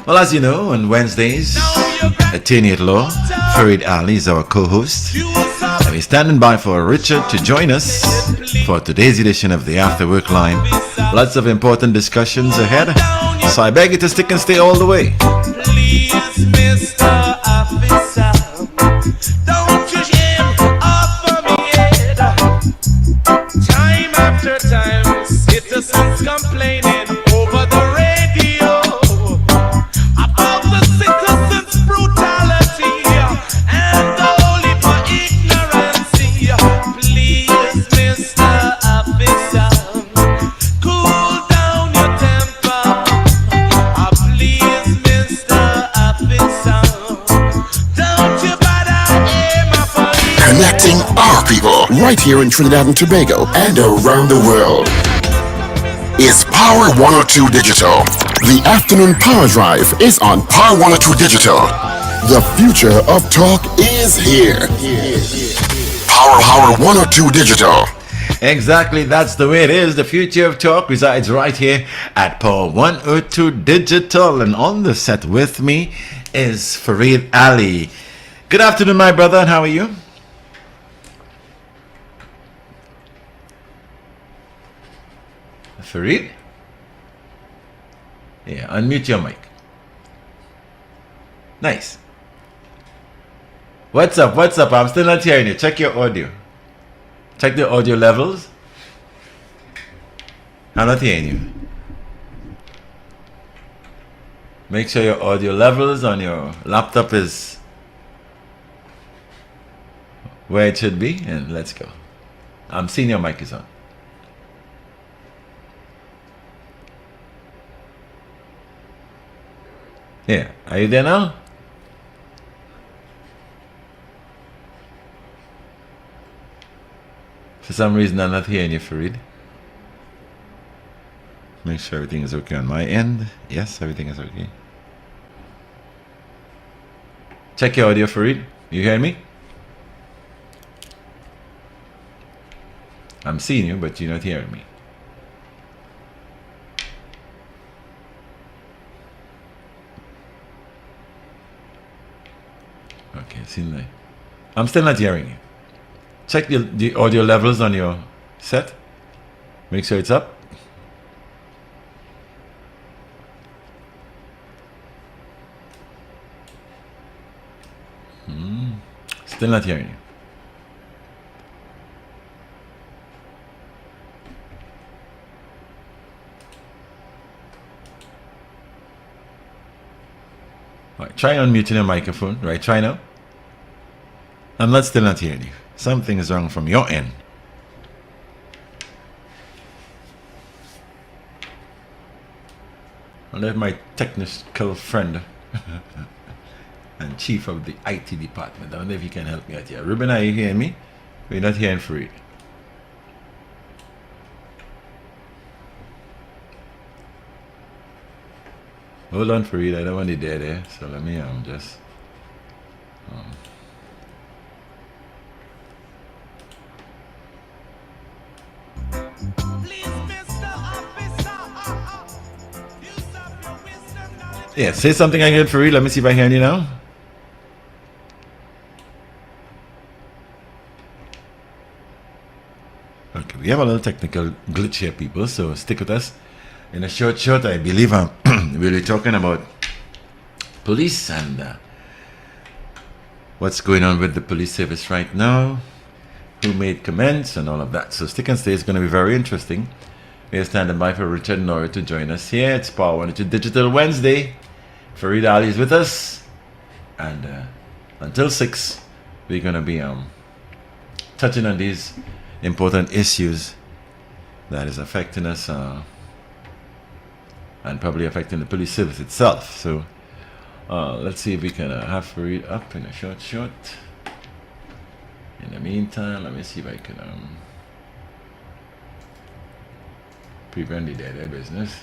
Well, as you know, on Wednesdays, Attorney at Law, Farid Ali is our co-host. And he's standing by for Richard to join us for today's edition of the After Work Line. Lots of important discussions ahead, so I beg you to stick and stay all the way. Please, Mr. Officer, don't you him off of me head. Time after time, citizens complaining over the radio about the citizens' brutality and only for ignorance. Please, Mr. Officer, cool down your temper. Please, Mr. Officer, don't you bother aim upon me. Connecting our people right here in Trinidad and Tobago and around the world is Power 102 Digital. The afternoon power drive is on Power 102 Digital. The future of talk is here. Power 102 Digital. Exactly, that's the way it is. The future of talk resides right here at Power 102 Digital. And on the set with me is Farid Ali. Good afternoon, my brother, and how are you? Farid? Yeah, unmute your mic. Nice. What's up? What's up? I'm still not hearing you. Check your audio. Check the audio levels. I'm not hearing you. Make sure your audio levels on your laptop is where it should be, and let's go. I'm seeing your mic is on. Yeah, are you there now? For some reason, I'm not hearing you, Farid. Make sure everything is okay on my end. Yes, everything is okay. Check your audio, Farid. You hear me? I'm seeing you, but you're not hearing me. Okay, seems like I'm still not hearing you. Check the audio levels on your set. Make sure it's up. Still not hearing you. Right, try unmuting your microphone. Right, try now. I'm still not hearing you. Something is wrong from your end. I left my technical friend and chief of the IT department. I wonder if you can help me out here. Ruben, are you hearing me? We're not hearing Farid. Hold on, Farid. I don't want it there. So let me just. Please, Mr. Officer, use up your wisdom, knowledge. Yeah, say something again, Farid. Let me see if I hear you now. Okay, we have a little technical glitch here, people, so stick with us. In a short, I believe we'll be talking about police and what's going on with the police service right now, who made comments and all of that. So stick and stay. It's going to be very interesting. We are standing by for Richard Nora to join us here. It's Power 102 Digital Wednesday. Farid Ali is with us. And until 6, we're going to be touching on these important issues that is affecting us and probably affecting the police service itself. So let's see if we can have Farid up in a short. In the meantime, let me see if I can prevent the dead business.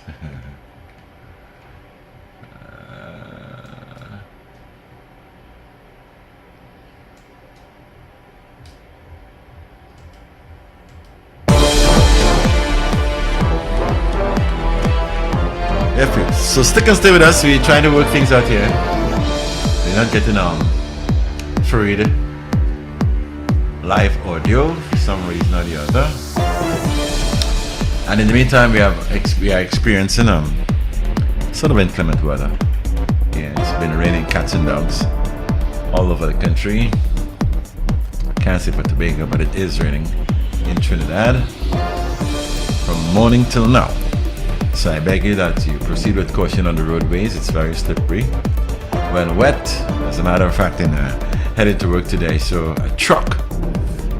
So stick and stay with us. We're trying to work things out here. We're not getting Farid live audio for some reason or the other. And in the meantime, we are experiencing sort of inclement weather. Yeah, it's been raining cats and dogs all over the country. Can't say for Tobago, but it is raining in Trinidad from morning till now. So I beg you that you proceed with caution on the roadways. It's very slippery. When wet, as a matter of fact, headed to work today, so a truck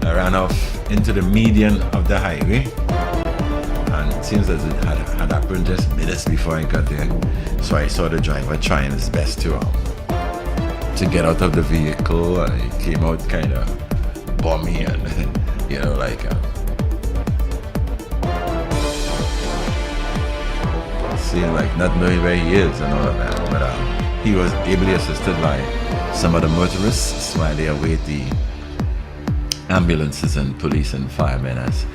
ran off into the median of the highway, and it seems as it had happened just minutes before I got there. So I saw the driver trying his best to get out of the vehicle. He came out kind of bummy and seeing like not knowing where he is and all of that. But he was ably assisted by some other motorists while they await the ambulances and police and firemen as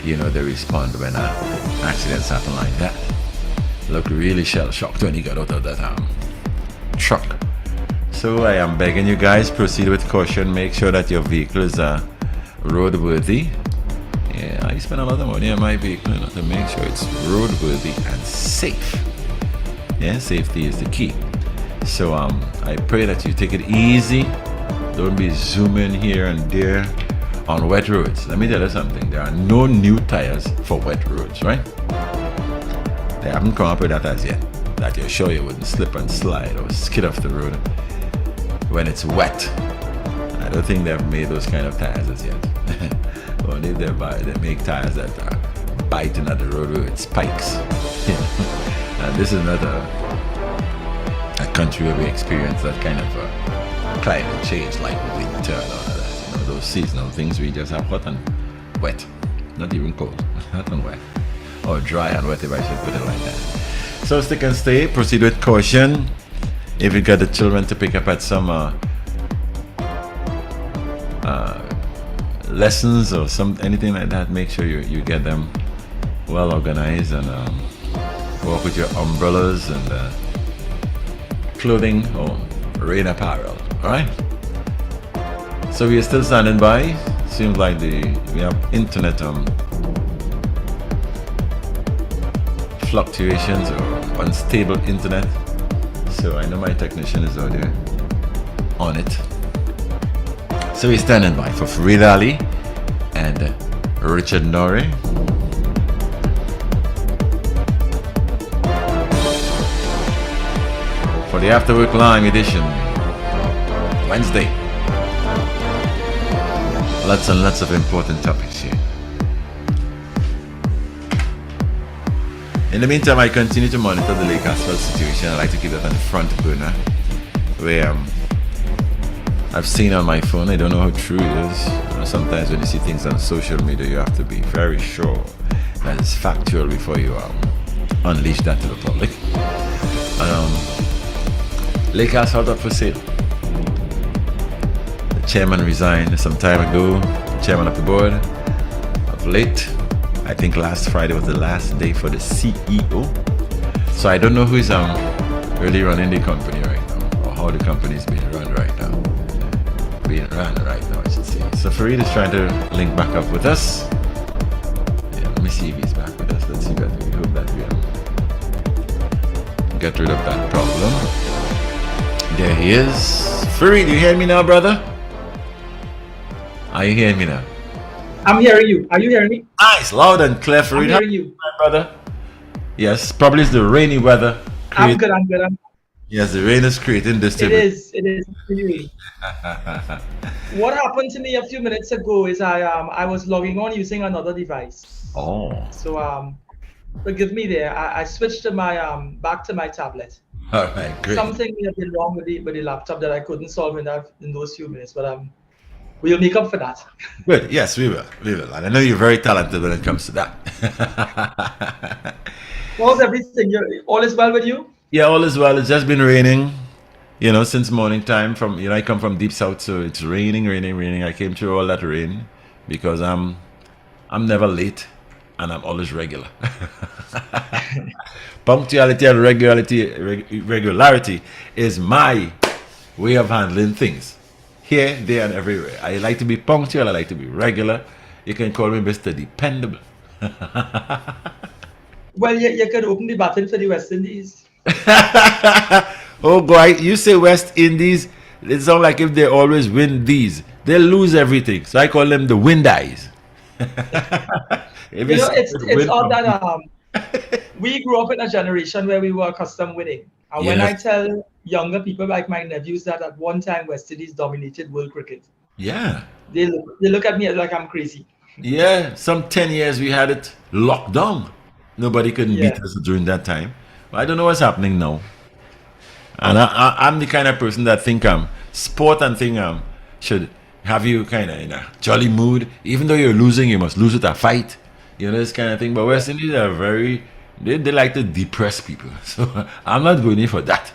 they respond when accidents happen like that. Looked really shell-shocked when he got out of that truck. So I am begging you guys, proceed with caution. Make sure that your vehicle is roadworthy. Yeah, I spend a lot of money on my vehicle to make sure it's roadworthy and safe. Yeah, safety is the key. So I pray that you take it easy. Don't be zooming here and there on wet roads. Let me tell you something. There are no new tires for wet roads, right? They haven't come up with that as yet. That you're sure you wouldn't slip and slide or skid off the road when it's wet. I don't think they've made those kind of tires as yet. Only if they make tires that are biting at the road with spikes. And this is not a country where we experience that kind of climate change like winter and all of that. Those seasonal things, we just have hot and wet. Not even cold, hot and wet. Or dry and wet, if I should put it like that. So stick and stay, proceed with caution. If you got the children to pick up at some lessons or anything like that, make sure you get them well organized and walk with your umbrellas and clothing or rain apparel. Alright? So we are still standing by. Seems like we have internet fluctuations or unstable internet. So I know my technician is out there on it. So we're standing by for Farid Ali and Richard Norrie. For the After Work Live edition, Wednesday. Lots and lots of important topics here. In the meantime, I continue to monitor the Lake Asphalt situation. I like to keep that on the front burner. Where I've seen on my phone, I don't know how true it is. Sometimes when you see things on social media, you have to be very sure that it's factual before you unleash that to the public. Lake Asphalt up for sale. The chairman resigned some time ago. The chairman of the board of late. I think last Friday was the last day for the CEO. So I don't know who is really running the company right now, or how the company is being run right now. I should say. So Farid is trying to link back up with us. Yeah, let me see if he's back with us. Let's see that we hope that we get rid of that problem. There he is. Farid, you hear me now, brother? Are you hearing me now? I'm hearing you. Are you hearing me? Nice, loud and clear, Farid. I'm hearing you. My brother. Yes, probably it's the rainy weather. I'm good. Yes, the rain is creating disturbance. It is. Really. What happened to me a few minutes ago is I was logging on using another device. Oh. So forgive me there. I switched to my back to my tablet. All right, great. Something may have been wrong with the laptop that I couldn't solve in those few minutes, but we'll make up for that. Good. Yes, we will. And I know you're very talented when it comes to that. How's everything? All is well with you? Yeah, all is well. It's just been raining, since morning time. I come from deep south, so it's raining. I came through all that rain because I'm never late and I'm always regular. Punctuality and regularity is my way of handling things. Here, there, and everywhere. I like to be punctual. I like to be regular. You can call me Mr. Dependable. Well, you could open the button for the West Indies. Oh boy, you say West Indies, it sounds like if they always win these, they lose everything. So I call them the Windies. You know, it's odd that we grew up in a generation where we were accustomed winning. And when I Yes. tell younger people like my nephews that at one time West Indies dominated world cricket, Yeah. they look at me like I'm crazy. Yeah, some 10 years we had it locked down. Nobody couldn't beat Yeah. us during that time. But I don't know what's happening now. And I'm the kind of person that think sport and thing should have you kind of in a jolly mood. Even though you're losing, you must lose with a fight. You know, this kind of thing. But West Indies are they like to depress people. So I'm not going in for that.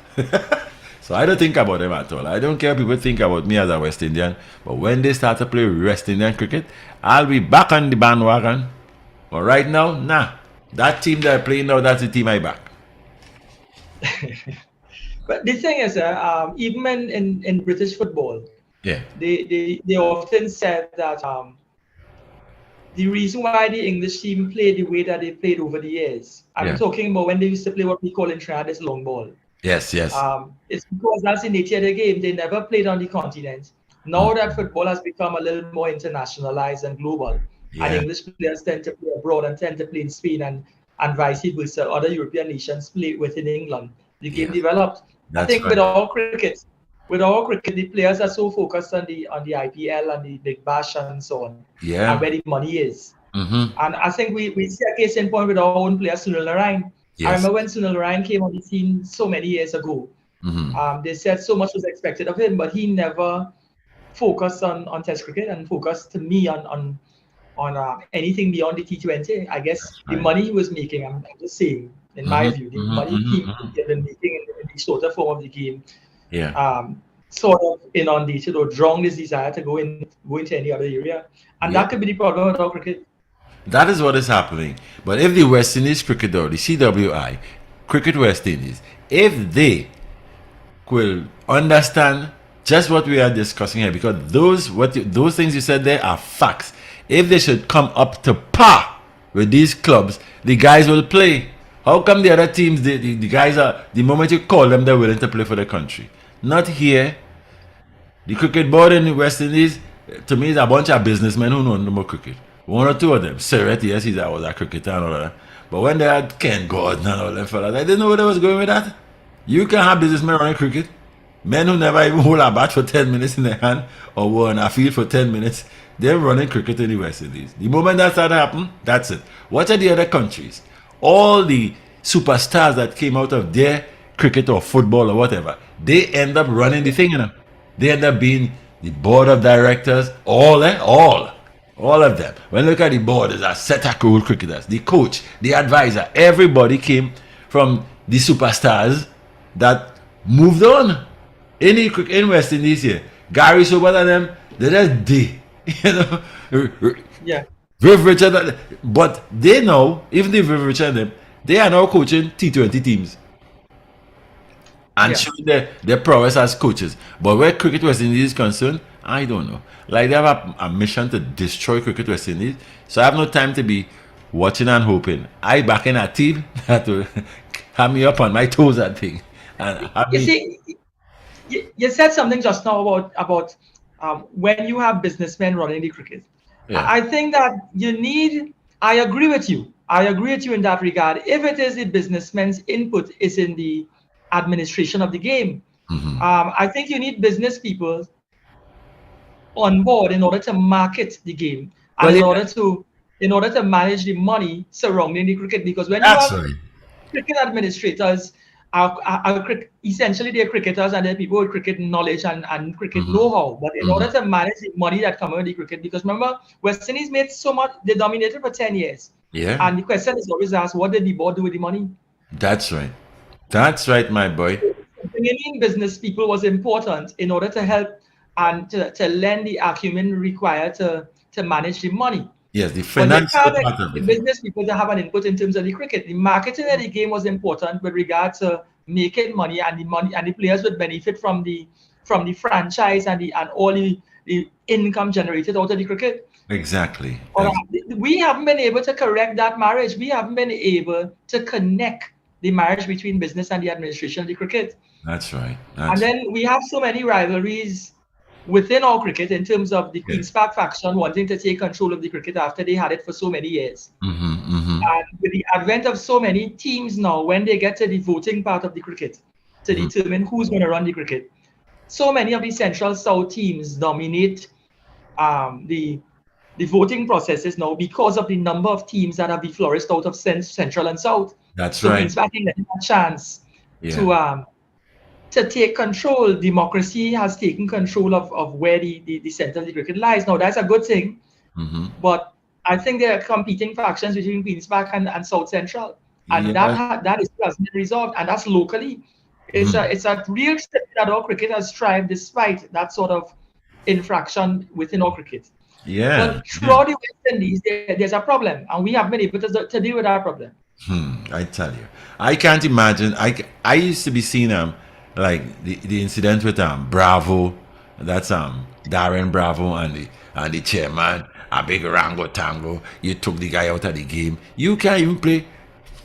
So I don't think about them at all. I don't care what people think about me as a West Indian. But when they start to play West Indian cricket, I'll be back on the bandwagon. But right now, nah. That team they're playing now, that's the team I back. But the thing is, even in British football, Yeah. they often said that the reason why the English team played the way that they played over the years, I'm Yeah. talking about when they used to play what we call in Trinidad is long ball. Yes, yes. It's because that's the nature of the game. They never played on the continent. Now that football has become a little more internationalized and global, Yeah. and English players tend to play abroad and tend to play in Spain and vice versa. Other European nations play within England. The game Yeah. developed. I That's think right. with our cricket, the players are so focused on the IPL and the Big Bash and so on, Yeah. and where the money is. Mm-hmm. And I think we see a case in point with our own player, Sunil Narayan. Yes. I remember when Sunil Narayan came on the scene so many years ago. Mm-hmm. They said so much was expected of him, but he never focused on Test cricket and focused to me on anything beyond the T20. I guess the right. money he was making, I'm just saying, in my Mhm, view, the mhm, money mhm, he mhm. had been making in the shorter form of the game Yeah. sort of inundated or drowned his desire to go into any other area. And Yeah. that could be the problem with our cricket. That is what is happening. But if the West Indies cricket or the CWI, Cricket West Indies, if they will understand just what we are discussing here, because those things you said there are facts. If they should come up to par with these clubs, the guys will play. How come the other teams, the guys are, the moment you call them, they're willing to play for the country? Not here. The cricket board in the West Indies, to me, is a bunch of businessmen who know no more cricket. One or two of them. Surrett, yes, he was a cricketer and all that. But when they had Ken Gordon and all them fellas, I didn't know where they was going with that. You can have businessmen running cricket. Men who never even hold a bat for 10 minutes in their hand or were on a field for 10 minutes, they're running cricket in the West Indies. The moment that started happening, that's it. What are the other countries? All the superstars that came out of their cricket or football or whatever, they end up running the thing, you know. They end up being the board of directors, all of them. When you look at the board, there's a set of cool cricketers, the coach, the advisor, everybody came from the superstars that moved on. In West Indies here, Gary Sobel and them, they just did. You know, Yeah. Viv Richard, but they know, even the Viv Richard and them, they are now coaching T20 teams and Yeah. showing their prowess as coaches. But where Cricket West Indies is concerned, I don't know. Like they have a mission to destroy Cricket West Indies, so I have no time to be watching and hoping. I back in a team that will have me up on my toes and thing. And have You me, see, you said something just now about when you have businessmen running the cricket. Yeah. I think that you need. I agree with you. I agree with you in that regard. If it is the businessmen's input is in the administration of the game, I think you need business people on board in order to market the game and Well, in order to manage the money surrounding the cricket. Because when you that's have right. cricket administrators essentially they're cricketers and they're people with cricket knowledge and cricket know-how. But in order to manage the money that comes with the cricket, because remember, West Indies made so much, they dominated for 10 years. Yeah. And the question is always asked, what did the board do with the money? That's right. That's right, my boy. Bringing in business people was important in order to help and to lend the acumen required to manage the money. Yes, the But they financial can't part expect of the it. business people to have an input in terms of the cricket. The marketing of the game was important with regard to making money and the players would benefit from the franchise and all the income generated out of the cricket. Exactly. But we haven't been able to correct that marriage. We haven't been able to connect the marriage between business and the administration of the cricket. That's right. And That's then we have so many rivalries within our cricket in terms of the yeah. Queen's Park faction wanting to take control of the cricket after they had it for so many years. And with the advent of so many teams now, when they get to the voting part of the cricket to determine who's going to run the cricket, so many of the Central South teams dominate the voting processes now because of the number of teams that have been flourished out of Central and South. That's So right. Queen's Park is getting a chance Yeah. to take control. Democracy has taken control of where the center of the cricket lies. Now, that's a good thing, but I think there are competing factions between Queen's Park and South Central, and Yeah. that is hasn't been resolved, and that's locally. It's a real shame that our cricket has thrived despite that sort of infraction within our cricket. Yeah. But throughout the West Indies, there's a problem, and we have been able to deal with that problem. I tell you, I can't imagine. I used to be seeing like the incident with Bravo, that's Darren Bravo and the chairman, a big Rango Tango. You took the guy out of the game. You can't even play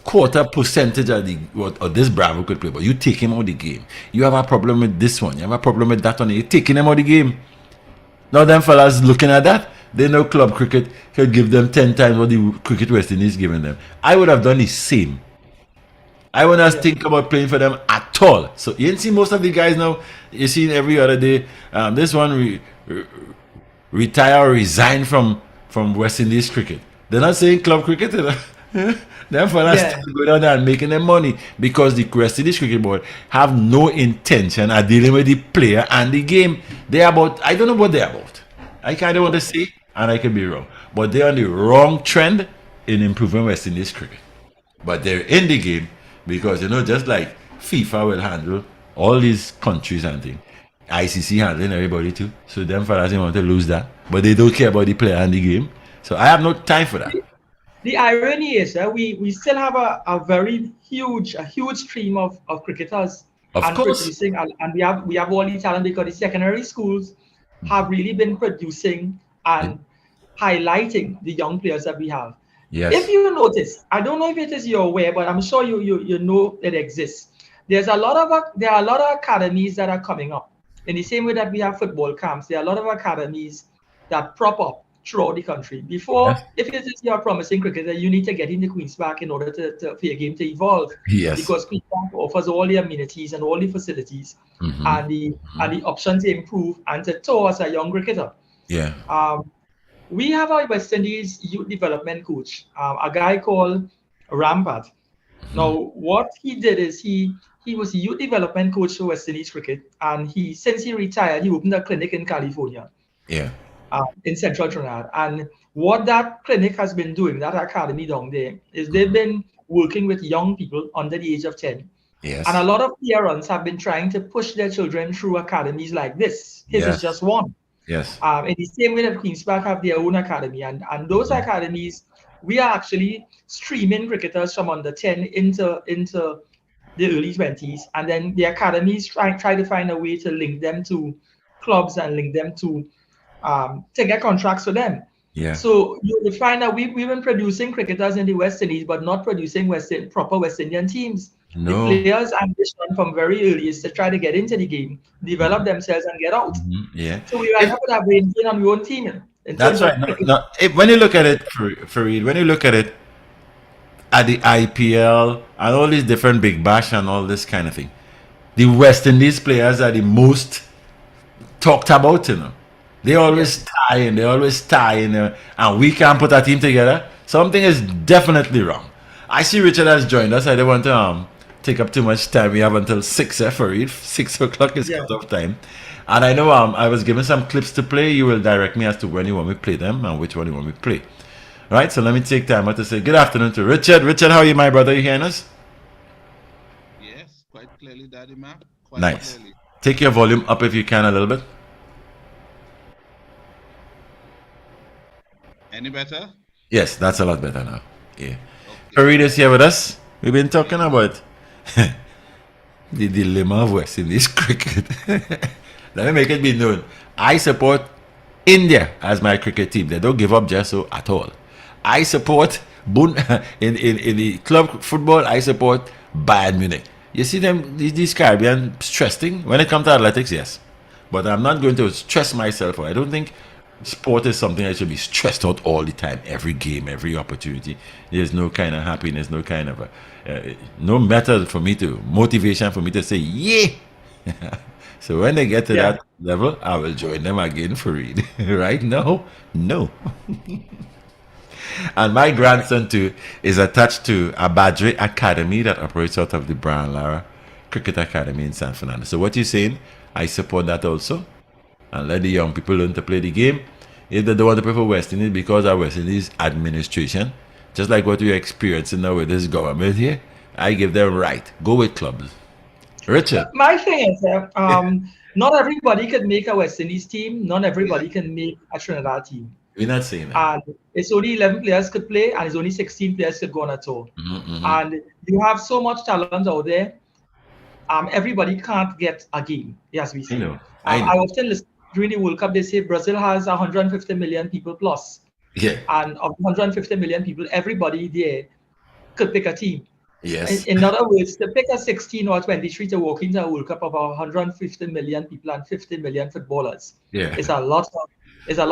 quarter percentage of the what or this Bravo could play, but you take him out of the game. You have a problem with this one. You have a problem with that one. You're taking him out of the game. Now them fellas looking at that, they know club cricket could give them 10 times what the cricket West Indies giving them. I would have done the same. I wouldn't have think about playing for them at all. So you see most of the guys now, you see every other day, this one retire or resign from West Indies cricket. They're not saying club cricket. You know? Them fellas still go down there and making them money because the West Indies Cricket Board have no intention of dealing with the player and the game. They're about, I don't know what they're about. I kind of want to say, and I could be wrong, but they're on the wrong trend in improving West Indies cricket. But they're in the game because, just like FIFA will handle all these countries and things, ICC handling everybody too. So them fellas don't want to lose that. But they don't care about the player and the game. So I have no time for that. The irony is that we still have a very huge stream of cricketers Of and course. producing, and we have all the talent because the secondary schools have really been producing and highlighting the young players that we have. Yes. If you notice, I don't know if it is your aware, but I'm sure you know it exists. There are a lot of academies that are coming up. In the same way that we have football camps, there are a lot of academies that prop up throughout the country. Before, if it is you're a promising cricketer, you need to get into Queen's Park in order for your game to evolve. Yes. Because Queen's Park offers all the amenities and all the facilities and the option to improve and to tour as a young cricketer. Yeah. We have our West Indies youth development coach, a guy called Rampart. Now, what he did is he was a youth development coach for West Indies cricket, and since he retired, he opened a clinic in California. Yeah. In Central Trinidad. And what that clinic has been doing, that academy down there, is they've been working with young people under the age of 10. Yes. And a lot of parents have been trying to push their children through academies like this. His is just one. Yes. In the same way that Queen's Park have their own academy. And those academies, we are actually streaming cricketers from under 10 into the early 20s. And then the academies try to find a way to link them to clubs and link them to get contracts for them. Yeah. So you find that we've been producing cricketers in the West Indies, but not producing proper West Indian teams. No. The players' ambition from very early is to try to get into the game, develop themselves, and get out. Yeah. So we end up with our brain drain on our own team. That's right. When you look at it, Fareed, when you look at it at the IPL and all these different Big Bash and all this kind of thing, the West Indies players are the most talked about, They always tie in, and we can't put a team together. Something is definitely wrong. I see Richard has joined us. I don't want to take up too much time. We have until 6 Fareed. 6 o'clock is cut-off time. And I know I was given some clips to play. You will direct me as to when you want me to play them and which one you want me to play. Right, so let me take time out to say good afternoon to Richard. Richard, how are you, my brother? You hearing us? Yes, quite clearly, Daddy Man. Nice. Clearly. Take your volume up if you can a little bit. Any better? Yes, that's a lot better now. Yeah. Farid is here with us. We've been talking about the dilemma of West Indies cricket. Let me make it be known. I support India as my cricket team. They don't give up just so at all. I support in the club football. I support Bayern Munich. You see them these Caribbean stressing when it comes to athletics, yes. But I'm not going to stress myself. I don't think sport is something I should be stressed out all the time, every game, every opportunity. There's no kind of happiness, no kind of no method for me to motivation for me to say yeah. So when they get to Yeah. that level, I will join them again for read. Right now, no. And my grandson too is attached to a Badre Academy that operates out of the Brian Lara Cricket Academy in San Fernando. So what you're saying, I support that also. And let the young people learn to play the game. If they don't want to play for West Indies because of West Indies administration, just like what we're experiencing now with this government here, I give them right. Go with clubs. Richard. My thing is, not everybody can make a West Indies team. Not everybody can make a Trinidad team. We're not saying that. And it's only 11 players could play, and it's only 16 players could go on a tour. And you have so much talent out there. Everybody can't get a game, as we say. I know. I often listen during the World Cup. They say Brazil has 150 million people plus, Yeah. and of 150 million people, everybody there could pick a team. Yes. In other words, to pick a 16 or 23 to walk into a World Cup of 150 million people and 50 million footballers, Yeah. it's a lot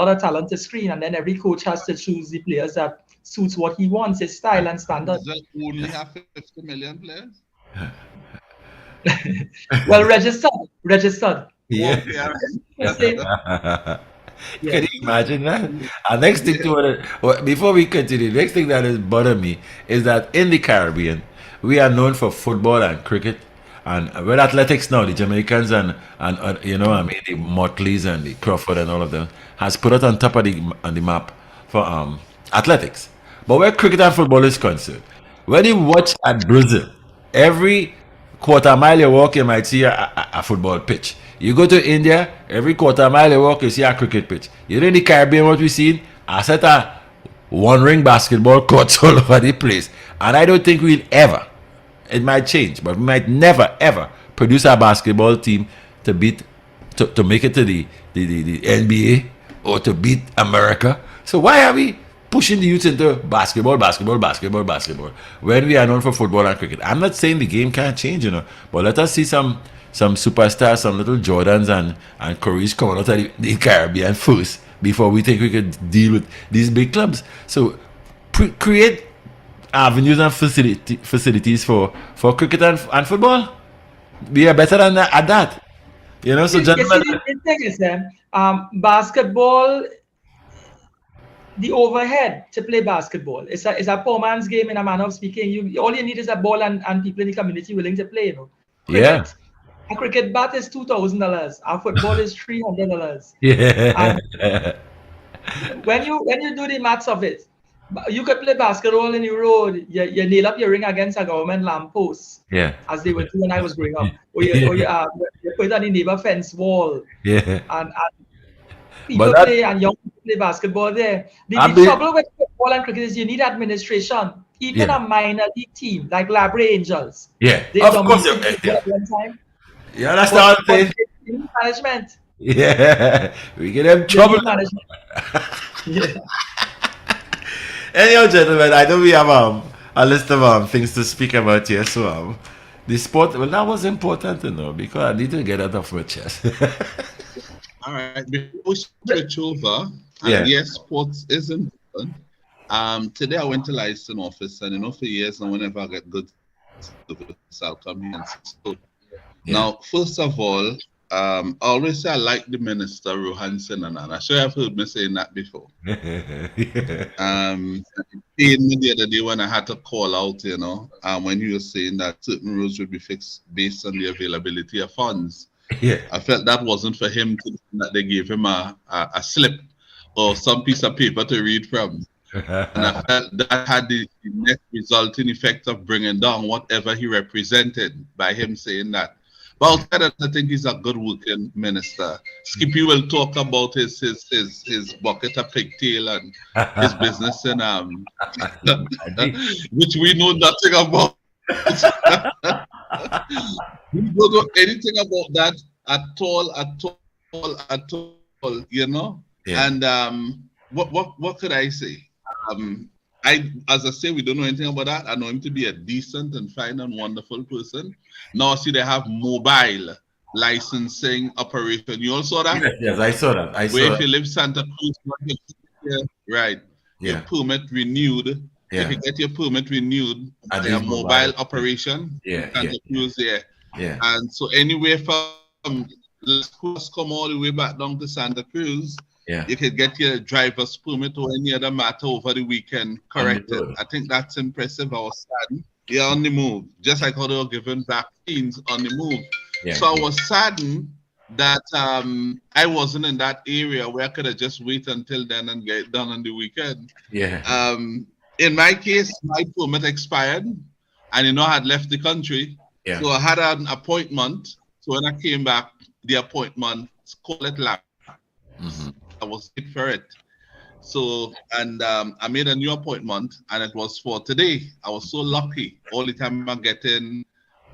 of talent to screen, and then every coach has to choose the players that suits what he wants, his style and standard. Does that only have 50 million players? Well, registered. Yeah. Yeah. Let's say- Can you imagine that? Next thing before we continue, next thing that is bother me is that in the Caribbean, we are known for football and cricket, and with athletics now, the Jamaicans and you know, I mean, the Motleys and the Crawford and all of them has put it on top of the map for athletics. But where cricket and football is concerned, when you watch at Brazil, every quarter mile you walk, you might see a football pitch. You go to India, every quarter mile you walk, you see a cricket pitch. You know in the Caribbean, what we seen, a set of one-ring basketball courts all over the place. And I don't think we'll ever, it might change, but we might never, ever produce a basketball team to beat, to make it to the NBA or to beat America. So why are we pushing the youth into basketball when we are known for football and cricket? I'm not saying the game can't change, you know, but let us see some superstars, some little Jordans and Currys coming out of the Caribbean first before we think we could deal with these big clubs. So create avenues and facilities for cricket and football. We are better than that, at that. You know, so You see, gentlemen. the thing is, basketball, the overhead to play basketball, it's a poor man's game in a manner of speaking. All you need is a ball and people in the community willing to play. You know, Yeah. a cricket bat is $2,000. Our football is $300. Yeah. When you do the maths of it, you could play basketball in the road. You nail up your ring against a government lamppost, Yeah. as they would do when I was growing up, or you put it on the neighbor fence wall, Yeah. and people that- play and young people play basketball there. The I mean- trouble with football and cricket is you need administration. Even Yeah. a minor league team like Labre Angels, Yeah. they Of course. dominated Yeah. at one time. You understand what I'm But saying? they need management. Yeah. We get them They trouble. need management. Yeah. Anyhow, gentlemen, I know we have a list of things to speak about here. So the sport, well, that was important to know because I need to get it off my chest. All right. Before we switch over, Yeah. yes, sports is important. Today I went to license office, and you know, for years, and whenever I get good service, I'll come here and so. Now, first of all, I always say I like the minister Rohan Sinanan. I'm sure I've heard me saying that before. Yeah. Paid me the other day when I had to call out, you know, when he was saying that certain rules would be fixed based on the availability of funds. Yeah. I felt that wasn't for him that they gave him a slip or some piece of paper to read from. And I felt that had the net resulting effect of bringing down whatever he represented by him saying that. But outside that, I think he's a good working minister. Skippy will talk about his bucket of pigtail and his business in which we know nothing about. We don't know anything about that at all, you know. Yeah. And what could I say? As I say, we don't know anything about that. I know him to be a decent and fine and wonderful person. Now, see, they have mobile licensing operation. You all saw that? Yes, I saw that. Where if you live Santa Cruz, right? Yeah. Your permit renewed. Yeah. You can get your permit renewed And by a it's mobile operation. Yeah, Santa Cruz, yeah. Yeah. And so anywhere from Las Cruz come all the way back down to Santa Cruz, Yeah. you could get your driver's permit or any other matter over the weekend corrected. road. I think that's impressive. I was saddened. Yeah, on the move. Just like how they were giving vaccines on the move. Yeah. So I was saddened that I wasn't in that area where I could have just wait until then and get it done on the weekend. Yeah. In my case, my permit expired and I had left the country. Yeah. So I had an appointment. So when I came back, the appointment, call it lapse. Mhm. I was late for it. So, and I made a new appointment and it was for today. I was so lucky. All the time I'm getting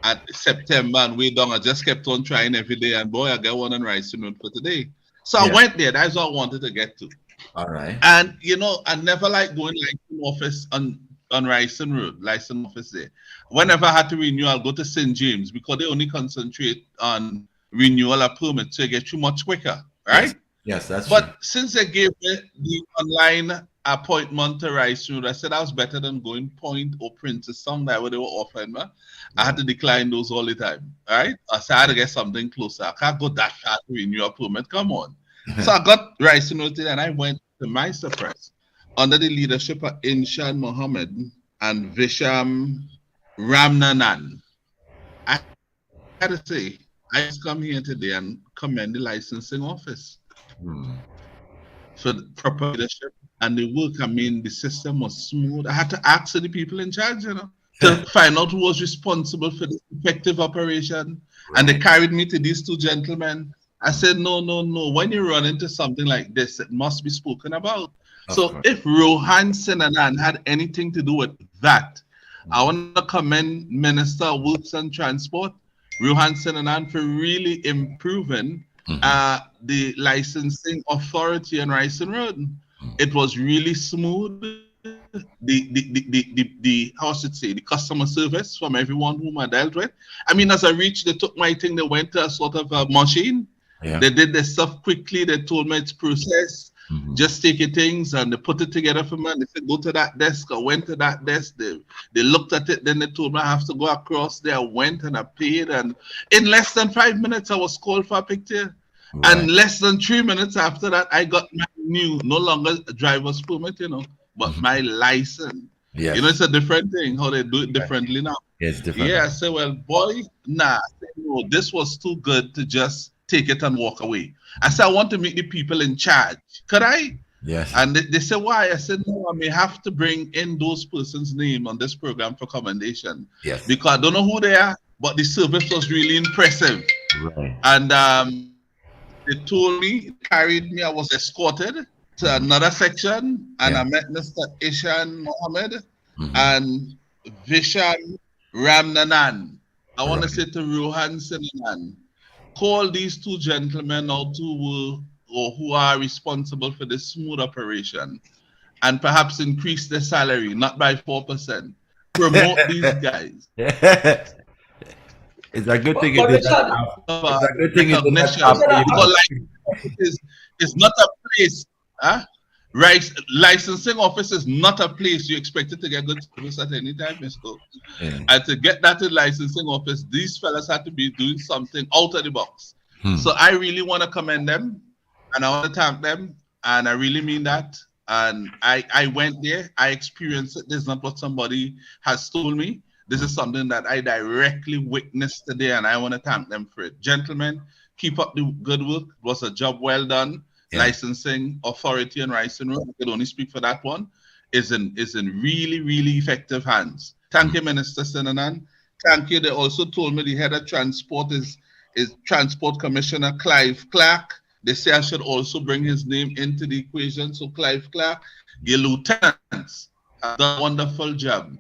at September and way down, I just kept on trying every day. And boy, I got one on Rising Road for today. So I went there. That's what I wanted to get to. All right. And, I never like going license office on Rising Road, license office there. Whenever I had to renew, I'll go to St. James because they only concentrate on renewal of permits, so you get you much quicker, right? Yes, that's But true. since they gave me the online appointment to Rising Road, I said that was better than going Point or Princeton, that what they were offering me. I had to decline those all the time, right? I said I had to get something closer. I can't go that far to renew a permit. Come on. So I got Rising Road and I went, to my surprise, under the leadership of Inshan Mohammed and Visham Ramnanan. I had to say, I just come here today and commend the licensing office for the proper leadership and the work. I mean, the system was smooth. I had to ask the people in charge, to find out who was responsible for the effective operation. And they carried me to these two gentlemen. I said, no. When you run into something like this, it must be spoken about. So if Rohan Sinanan had anything to do with that, I want to commend Minister of Works and Transport, Rohan Sinanan, for really improving the licensing authority on Rising Road. It was really smooth. The how should I say, the customer service from everyone whom I dealt with. I mean, as I reached, they took my thing, they went to a sort of a machine. Yeah. They did the stuff quickly. They told me it's processed. Just take your things and they put it together for me. And they said, go to that desk. I went to that desk. They looked at it. Then they told me I have to go across there. I went and I paid. And in less than 5 minutes, I was called for a picture. Right. And less than 3 minutes after that, I got my new, no longer driver's permit, but my license. Yes. It's a different thing, how they do it differently now. It's different. Yeah, I said, well, boy, nah. I said, no, this was too good to just take it and walk away. I said, I want to meet the people in charge. Could I? Yes. And they said, why? I said, no, I may have to bring in those persons' name on this program for commendation. Yes. Because I don't know who they are, but the service was really impressive. Right. And they told me, carried me, I was escorted to another section, and I met Mr. Ishan Mohammed and Vishan Ramnanan. I want to say to Rohan Sinanan, call these two gentlemen out who are responsible for this smooth operation and perhaps increase their salary, not by 4%. Promote these guys. It's a good thing. But It is Richard- it's a good thing. It did not Recognition. happen. Because it's not a place. Right, licensing office is not a place you expected to get good service at any time, Mr. Yeah. And to get that in licensing office, these fellas had to be doing something out of the box. So I really want to commend them and I want to thank them. And I really mean that. And I went there, I experienced it. This is not what somebody has told me. This is something that I directly witnessed today, and I want to thank them for it. Gentlemen, keep up the good work. It was a job well done. Yeah. Licensing authority and Rising Road, I could only speak for that one, is in really, really effective hands. Thank you, Minister Sinanan. Thank you. They also told me the head of transport is is Transport Commissioner Clive Clark. They say I should also bring his name into the equation. So Clive Clark, your lieutenants have done a wonderful job.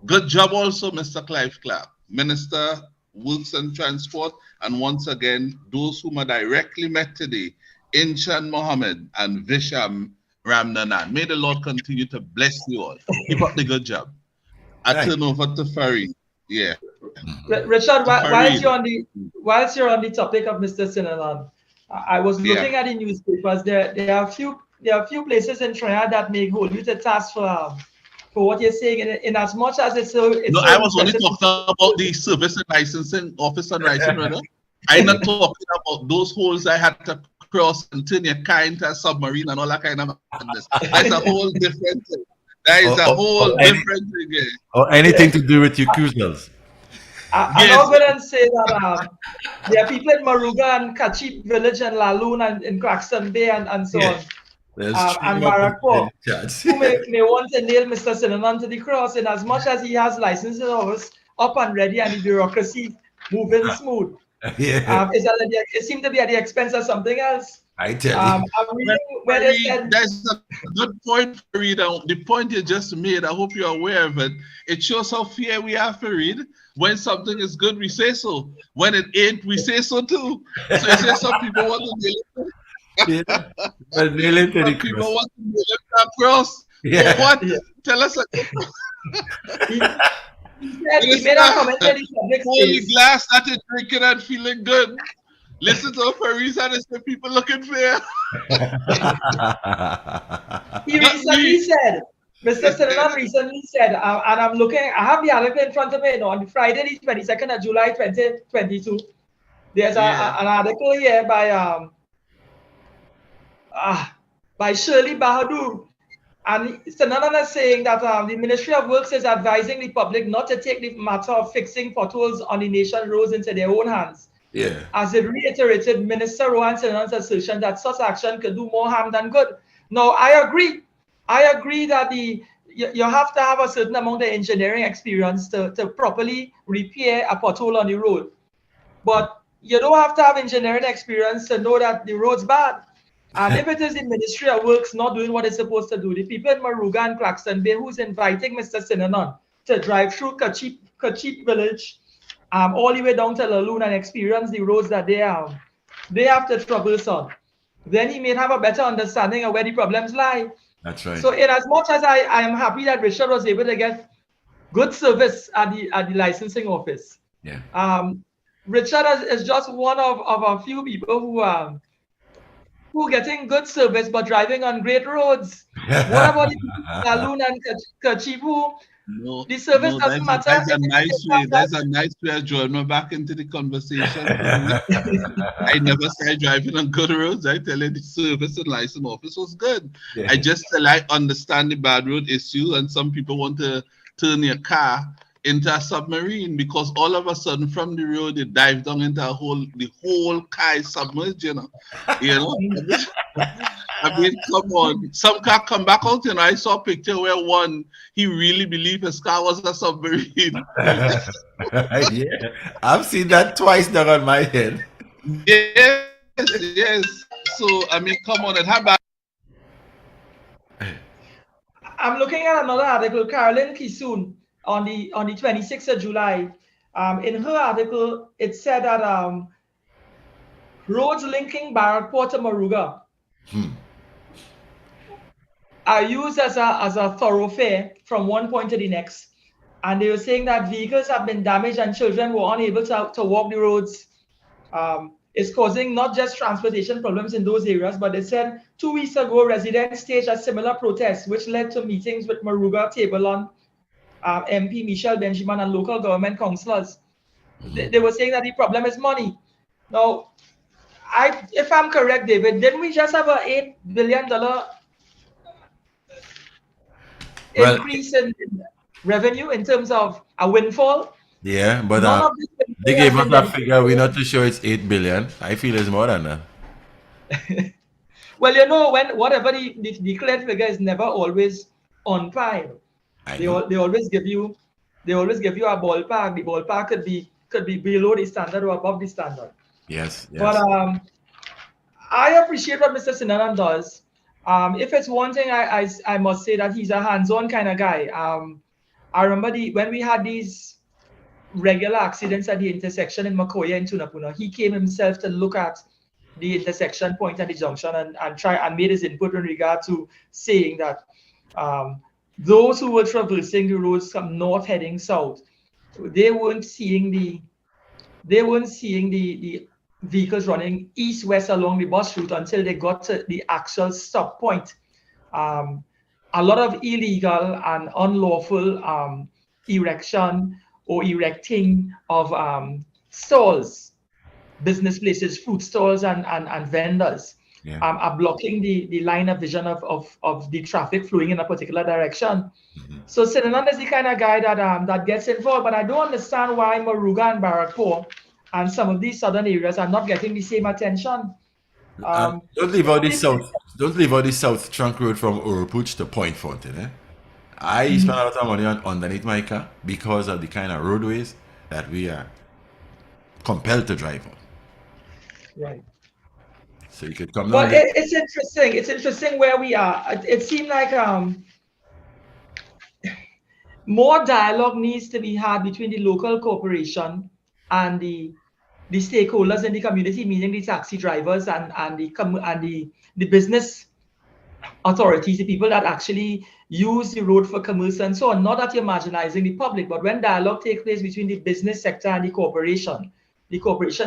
Good job also, Mr. Clive Clark, Minister, Works and Transport, and once again, those whom are directly met today, Inshan Mohammed and Visham Ramnanan. May the Lord continue to bless you all. Keep up the good job. I Right. turn over to Farid. Yeah. Richard, Farid. whilst you're on the topic of Mr. Sinanan, I was looking at the newspapers. There are a few places in Trinidad that may hold you to task for what you're saying. In as much as it's so. No, I was only talking about the service and licensing office and writing, brother. I'm not talking about those holes I had to cross and turn your car into a submarine and all that kind of madness. That's a whole different thing. That is a whole different thing. Yeah. Or anything to do with your cruisers. I'm not going to say that there are people in Maruga and Kachip Village and Laloon and in Claxton Bay and so on. And Barrackpore, who may want to nail Mr. Sinanan to the cross in as much as he has licenses hours up and ready and the bureaucracy moving smooth. Yeah. It seemed to be at the expense of something else. I tell you. I'm reading where they said, That's a good point, Farid. The point you just made, I hope you're aware of it. It shows how fair we are, Farid. When something is good, we say so. When it ain't, we say so too. So you say some people want to nail it. But nail it to the Some people cross. want to nail it across. Yeah. For what? Tell us. he made a comment that the public Holy space. glass that is drinking and feeling good. Listen to Farid and it's the people looking fair. He recently said, Mr. Sinanan recently said, and I'm looking, I have the article in front of me, on Friday, the 22nd of July, 2022. There's an article here by Shirley Bahadur. And Sinanan is saying that the Ministry of Works is advising the public not to take the matter of fixing potholes on the nation roads into their own hands. Yeah. As it reiterated Minister Rohan Sinanan's assertion that such action could do more harm than good. Now, I agree that you have to have a certain amount of engineering experience to properly repair a pothole on the road. But you don't have to have engineering experience to know that the road's bad. And if it is the Ministry of Works not doing what it's supposed to do, the people in Maruga and Claxton Bay who's inviting Mr. Sinanan to drive through Kachip Village, all the way down to Laloon and experience the roads that they have to traverse on, then he may have a better understanding of where the problems lie. That's right. So in as much as I am happy that Richard was able to get good service at the licensing office, Yeah. Richard is just one of a few people who getting good service but driving on great roads. What about the people in Laloon and Kachip who the service doesn't matter? That's a nice way. That's a nice way of drawing me back into the conversation. I never started driving on good roads. I tell you, the service and license office was good. Yeah. I just understand the bad road issue, and some people want to turn your car into a submarine because all of a sudden from the road they dive down into the whole car is submerged, you know. I mean, come on. Some car come back out, I saw a picture where one, he really believed his car was a submarine. Yeah. I've seen that twice down on my head. Yes. So, I mean, come on. And how about I'm looking at another article, Carolyn Kisoon, on the 26th of July. In her article, it said that roads linking Barrackpore to Maruga are used as a thoroughfare from one point to the next. And they were saying that vehicles have been damaged and children were unable to walk the roads. It's causing not just transportation problems in those areas, but they said 2 weeks ago, residents staged a similar protest, which led to meetings with Maruga, Tabelon, MP Michelle Benjamin, and local government councillors. They were saying that the problem is money. Now, if I'm correct, David, didn't we just have a $8 billion increase in revenue in terms of a windfall? Yeah, but None of this they windfall gave has us been a figure. We're not too sure it's 8 billion. I feel it's more than that. Well, whatever the declared figure is never always on time. They always give you a ballpark. The ballpark could be below the standard or above the standard. Yes, But yes. I appreciate what Mr. Sinanan does. If it's one thing, I must say that he's a hands-on kind of guy. I remember when we had these regular accidents at the intersection in Makoya and Tunapuna, he came himself to look at the intersection point at the junction and try and made his input in regard to saying that those who were traversing the roads from north heading south, they weren't seeing the vehicles running east-west along the bus route until they got to the actual stop point. A lot of illegal and unlawful erection or erecting of stalls, business places, food stalls, and vendors Yeah. are blocking the line of vision of the traffic flowing in a particular direction. So Sinanan is the kind of guy that gets involved, but I don't understand why Moruga and Barrackpore and some of these southern areas are not getting the same attention. And don't leave out the Only thing- south. Don't leave out the south trunk road from Urupuch to Point Fountain. Eh? I spend a lot of money on underneath my car because of the kind of roadways that we are compelled to drive on. Right. So you could come down. But it's interesting. It's interesting where we are. It seemed like more dialogue needs to be had between the local corporation and the stakeholders in the community, meaning the taxi drivers and the business authorities, the people that actually use the road for commerce and so on. Not that you're marginalizing the public, but when dialogue takes place between the business sector and the corporation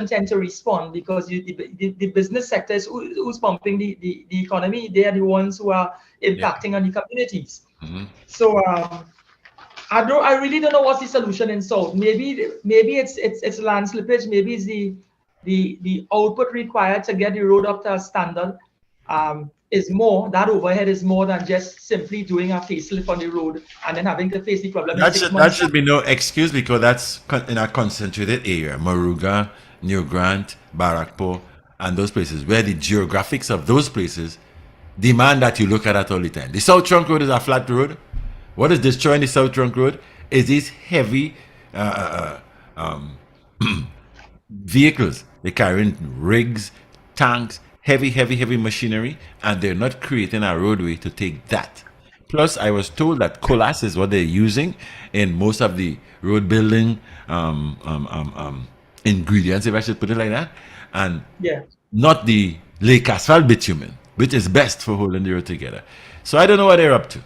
tend to respond because the business sector is who's pumping the economy. They are the ones who are impacting on the communities. So I really don't know what's the solution in South. Maybe it's land slippage. Maybe it's the output required to get the road up to a standard is more. That overhead is more than just simply doing a facelift on the road and then having to face the problem. That should be no excuse because that's in a concentrated area. Moruga, New Grant, Barrackpore, and those places where the geographics of those places demand that you look at that all the time. The South Trunk Road is a flat road. What is destroying the South Trunk Road is these heavy vehicles. They're carrying rigs, tanks, heavy machinery, and they're not creating a roadway to take that. Plus, I was told that colas is what they're using in most of the road building ingredients, if I should put it like that, and not the lake asphalt bitumen, which is best for holding the road together. So I don't know what they're up to.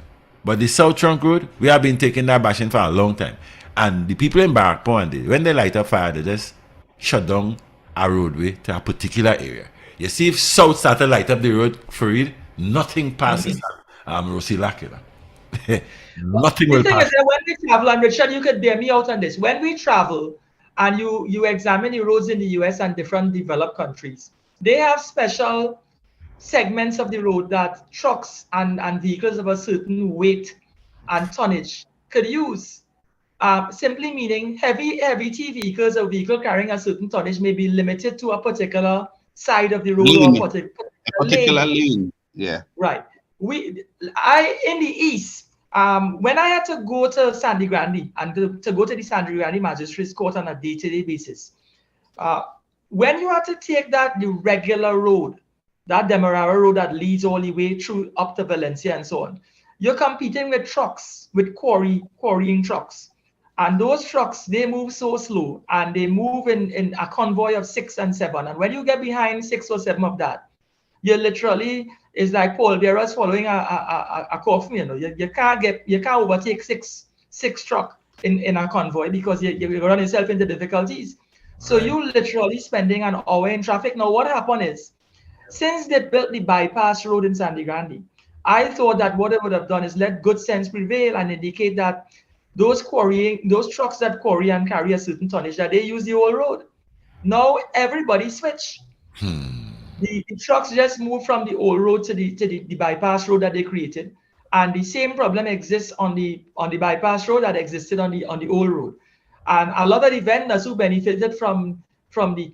But the South Trunk Road, we have been taking that bashing for a long time. And the people in Barrackpore, when they light up fire, they just shut down a roadway to a particular area. You see, if South started to light up the road for it, nothing passes Rosilakila. Nothing will pass. The thing pass. is that when we travel, and Richard, you could bear me out on this. When we travel and you examine the roads in the US and different developed countries, they have special segments of the road that trucks and vehicles of a certain weight and tonnage could use. Simply meaning heavy vehicles or vehicle carrying a certain tonnage may be limited to a particular side of the road or a particular lane. Yeah. Right. In the East, when I had to go to Sangre Grande and to go to the Sangre Grande Magistrates Court on a day-to-day basis, when you had to take the regular road, that Demerara road that leads all the way through up to Valencia and so on, you're competing with trucks, with quarrying trucks. And those trucks, they move so slow and they move in a convoy of 6 and 7. And when you get behind 6 or 7 of that, you literally, it's like Paul Bearers following a coffin, you know. You can't overtake six truck in a convoy because you run yourself into difficulties. So you literally spending an hour in traffic. Now what happened is, since they built the bypass road in Sangre Grande, I thought that what they would have done is let good sense prevail and indicate that those trucks that quarry and carry a certain tonnage, that they use the old road. Now everybody switch. The trucks just move from the old road to the bypass road that they created, and the same problem exists on the bypass road that existed on the old road. And a lot of the vendors who benefited from the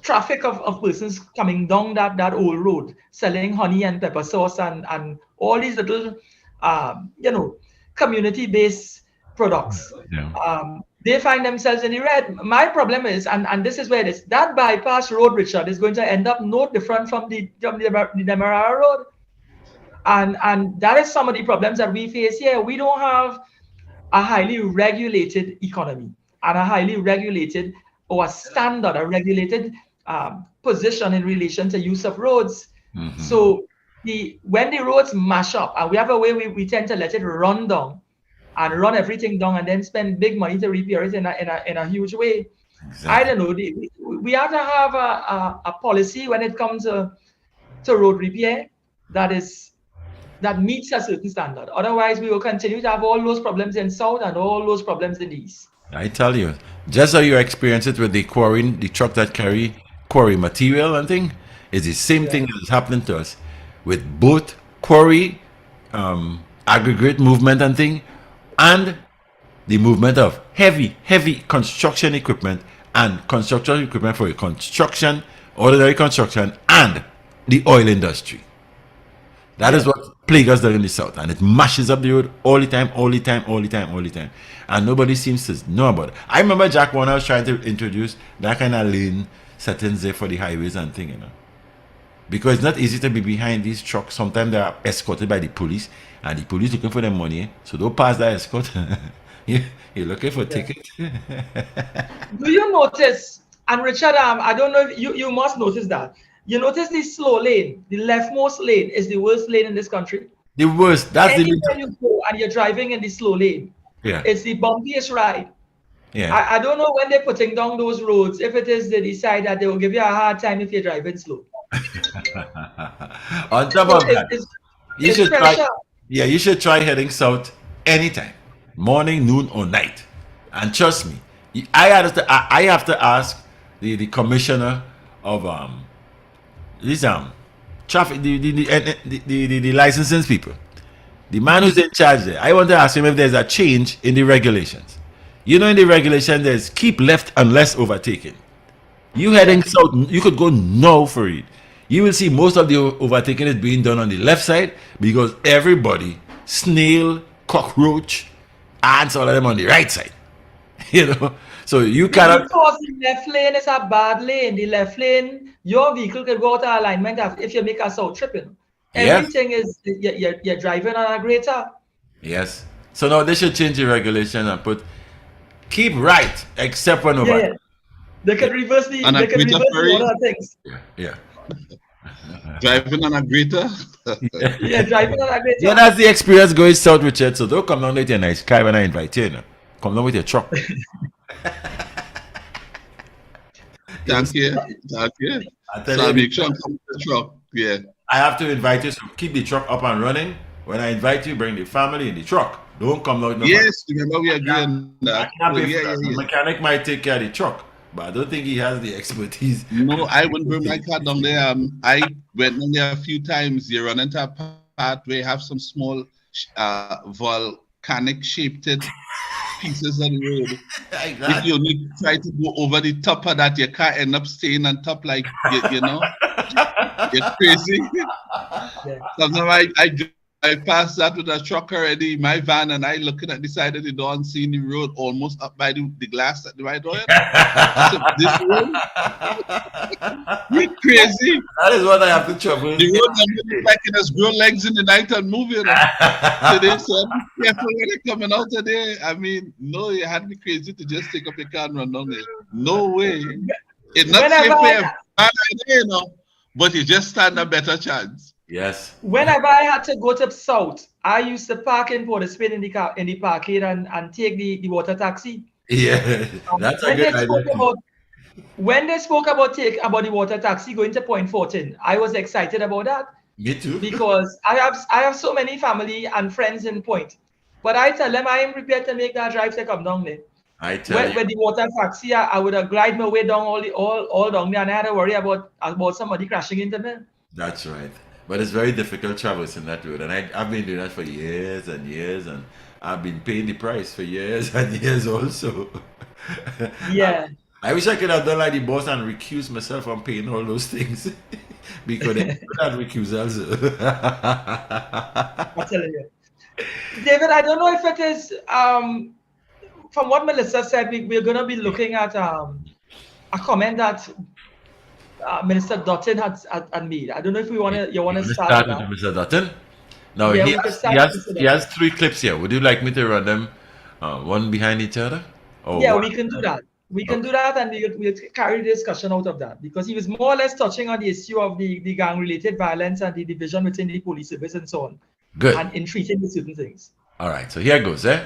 traffic of persons coming down that old road, selling honey and pepper sauce and all these little, community-based products. they find themselves in the red. My problem is, and this is where it is, that bypass road, Richard, is going to end up no different from the Demerara Road. And that is some of the problems that we face here. We don't have a highly regulated economy and a highly regulated or a standard, a regulated position in relation to use of roads. So when the roads mash up, and we have a way we tend to let it run down and run everything down and then spend big money to repair it in a huge way. Exactly. I don't know. We have to have a policy when it comes to road repair that meets a certain standard. Otherwise, we will continue to have all those problems in South and all those problems in the East. I tell you, just how you experience it with the quarrying, the truck that carry quarry material and thing, is the same thing that is happening to us with both quarry, aggregate movement and thing, and the movement of heavy construction equipment and construction equipment for construction, ordinary construction, and the oil industry. That is what plagues us there in the South, and it mashes up the road all the time. And nobody seems to know about it. I remember Jack Warner was trying to introduce that kind of lane settings there for the highways and thing, because it's not easy to be behind these trucks. Sometimes they are escorted by the police, and the police looking for their money, so don't pass that escort. You're looking for a ticket. Do you notice, and Richard, I don't know if you must notice that. You notice the slow lane, the leftmost lane is the worst lane in this country. The worst. That's Anywhere you go and you're driving in the slow lane, it's the bumpiest ride. I don't know when they're putting down those roads, if it is they decide that they will give you a hard time if you're driving slow. On top of that, you should try. Yeah, you should try heading south anytime, morning, noon, or night. And trust me, I have to ask the commissioner of these traffic, the licensing people, the man who's in charge there. I want to ask him if there's a change in the regulations. In the regulation, there's keep left unless overtaken. You heading south, you could go now for it. You will see most of the overtaking is being done on the left side because everybody, snail, cockroach, ants, all of them on the right side. So you cannot. Because the left lane is a bad lane. The left lane, your vehicle could go out of alignment if you make a south tripping. Everything is you're driving on a greater. Yes. So now they should change the regulation and put keep right except when over. Yeah. They could reverse the other things. Yeah. Driving on a greater. Driving on a greater. Yeah, that's the experience going south, Richard. So don't come down with your nice car when I invite you. Come down with your truck. Thank you. So I make sure I'm coming with the truck. Yeah. I have to invite you, so keep the truck up and running. When I invite you, bring the family in the truck. Don't come down. Yes, remember we agreed on that. The mechanic might take care of the truck, but I don't think he has the expertise. No, I wouldn't bring my car down there. I went down there a few times. You run into a part where you have some small volcanic shaped pieces of the road. If you only try to go over the top of that, your car end up staying on top like, you're crazy. Sometimes I passed that with a truck already, my van, and I looking at the side of the door and seeing the road almost up by the glass at the right door. So this road? You're crazy. That is what I have to trouble. The road is like it has grown legs in the night and moving. Today, so be careful when they're coming out today. I mean, no, you had to be crazy to just take up your car and run down there. No way. It's not safe for a bad idea, but you just stand a better chance. Yes. Whenever I had to go to south, I used to park in Port of Spain in the parkade and take the water taxi. Yeah, that's a good idea. When they spoke about the water taxi going to Point 14, I was excited about that. Me too. Because I have so many family and friends in Point, but I tell them I am prepared to make that drive to come down there. I tell you. With the water taxi, I would have glide my way down all down there, and I had to worry about somebody crashing into me. That's right. But it's very difficult traversing that road, and I've been doing that for years and years, and I've been paying the price for years and years also. Yeah. I wish I could have done like the boss and recuse myself from paying all those things because they could have recused also. I'm telling you, David. I don't know if it is from what Melissa said, we're going to be looking at a comment that Minister Dutton had made. I don't know if you want to start Start with with that. Mr. Dutton. Now Yeah, he we can has, start he with has Mr. he has 3 clips here. Would you like me to run them one behind each other? Or Yeah, one? we can do that. We can Okay. do that, and we'll carry the discussion out of that, because he was more or less touching on the issue of the gang-related violence and the division within the police service and so on, Good. and in treating with certain things. All right. So here goes, eh?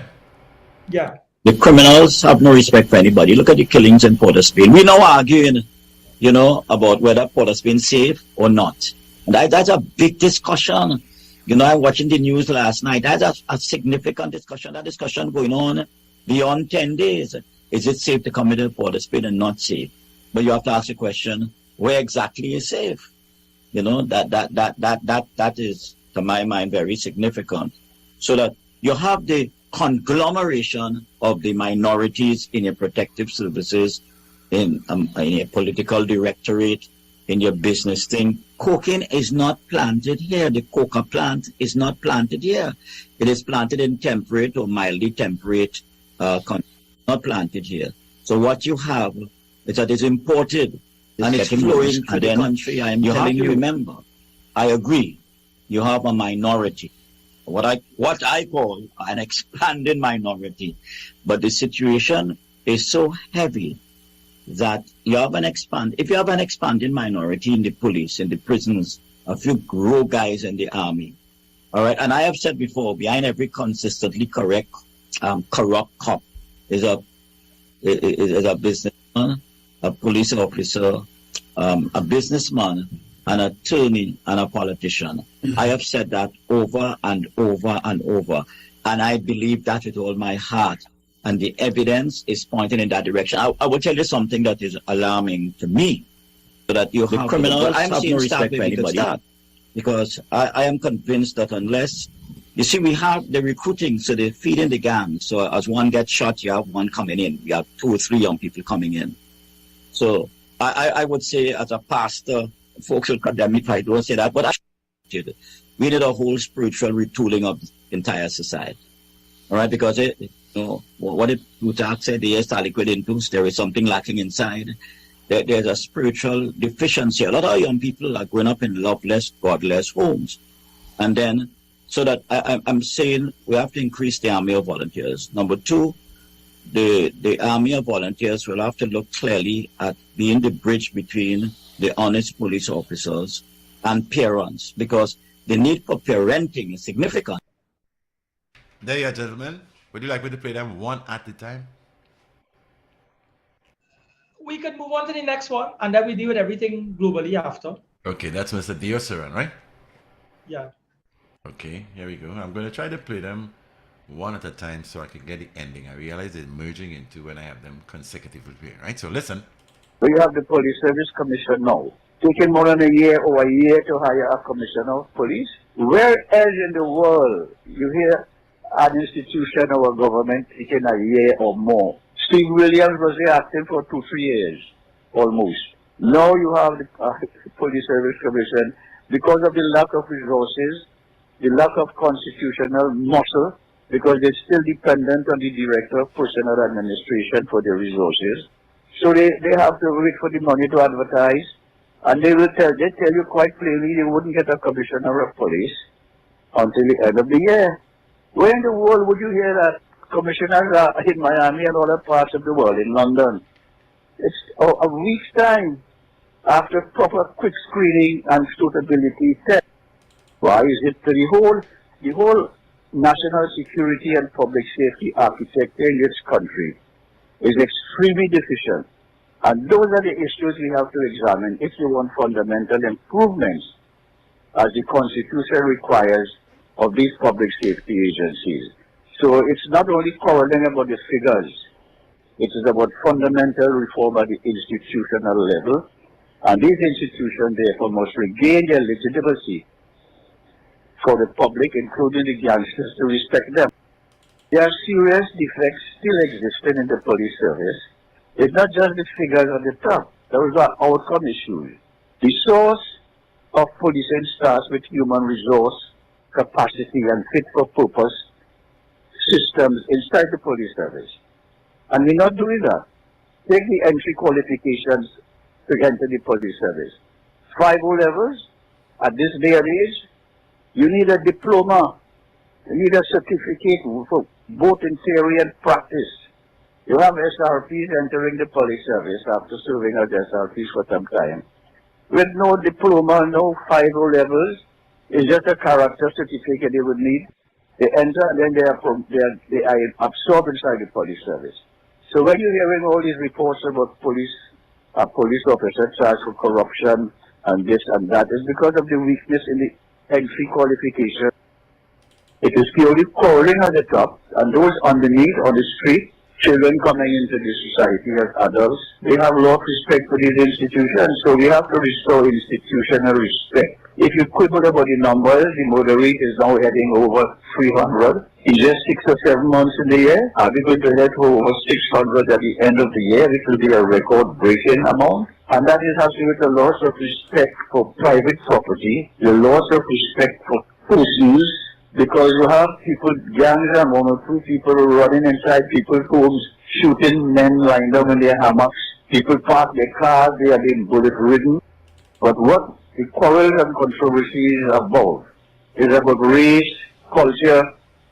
Yeah. The criminals have no respect for anybody. Look at the killings in Port of Spain. We're now arguing, about whether Port of Spain is safe or not. And that's a big discussion. I'm watching the news last night. That's a significant discussion. That discussion going on beyond 10 days. Is it safe to come into Port of Spain and not safe? But you have to ask the question, where exactly is safe? That is, to my mind, very significant. So that you have the conglomeration of the minorities in your protective services, in a political directorate, in your business thing. Cocaine is not planted here. The coca plant is not planted here. It is planted in temperate or mildly temperate countries, not planted here. So what you have is that it's imported and it's flowing to the country. You have to remember, I agree, you have a minority, what I call an expanding minority, but the situation is so heavy that if you have an expanding minority in the police, in the prisons, a few grow guys in the army, all right, and I have said before, behind every consistently corrupt cop is a businessman, a police officer, a businessman, an attorney, and a politician. I have said that over and over and over, and I believe that with all my heart, and the evidence is pointing in that direction. I will tell you something that is alarming to me, so that you have criminals have no respect for anybody. Because I am convinced that unless, you see, we have the recruiting, so they're feeding the gang. So as one gets shot, you have one coming in. You have 2 or 3 young people coming in. So I would say, as a pastor, folks will condemn me if I don't say that, but we need a whole spiritual retooling of the entire society. All right, because what did Plutarch say? The ears are liquid into, there is something lacking inside. There's a spiritual deficiency. A lot of young people are growing up in loveless, godless homes. And then, so that I'm saying we have to increase the army of volunteers. Number 2, the army of volunteers will have to look clearly at being the bridge between the honest police officers and parents, because the need for parenting is significant. There you are, gentlemen. Would you like me to play them one at a time? We could move on to the next one, and then we deal with everything globally after. Okay, that's Mr. Diosaran, right? Yeah. Okay, here we go. I'm going to try to play them one at a time so I can get the ending. I realize they're merging into when I have them consecutively playing, right? So listen. We have the Police Service Commission now. Taking over a year to hire a commissioner of police. Where else in the world you hear an institution or a government taking a year or more? Steve Williams was there acting for 2-3 years, almost. Now you have the Police Service Commission, because of the lack of resources, the lack of constitutional muscle, because they're still dependent on the Director of Personnel Administration for their resources. So they have to wait for the money to advertise, and they tell you quite plainly they wouldn't get a commissioner of police until the end of the year. Where in the world would you hear that commissioners are in Miami and other parts of the world, in London? It's a week's time after proper quick screening and suitability test. Why is it the whole national security and public safety architecture in this country is extremely deficient? And those are the issues we have to examine if you want fundamental improvements, as the Constitution requires, of these public safety agencies. So it's not only quarreling about the figures, it is about fundamental reform at the institutional level, and these institutions therefore must regain their legitimacy for the public, including the gangsters, to respect them. There are serious defects still existing in the police service. It's not just the figures on the top. Those are outcome issues. The source of policing starts with human resource, capacity, and fit-for-purpose systems inside the police service. And we're not doing that. Take the entry qualifications to enter the police service. 5 O levels, at this day and age, you need a diploma. You need a certificate for both in theory and practice. You have SRPs entering the police service after serving as SRPs for some time. With no diploma, no 5 O levels, it's just a character certificate they would need. They enter and then they are absorbed inside the police service. So when you're hearing all these reports about police officers charged for corruption and this and that, it's because of the weakness in the entry qualification. It is purely calling at the top, and those underneath on the street, children coming into the society as adults, they have lost respect for these institutions, so we have to restore institutional respect. If you quibble about the numbers, the murder rate is now heading over 300. In just 6 or 7 months in the year, are we going to head for over 600 at the end of the year, which will be a record-breaking amount? And that is has to do with the loss of respect for private property, the loss of respect for persons, because you have people, gangs and 1 or 2 people running inside people's homes, shooting men lying down in their hammocks. People park their cars, they are being bullet-ridden. But what the quarrels and controversies about is about race, culture,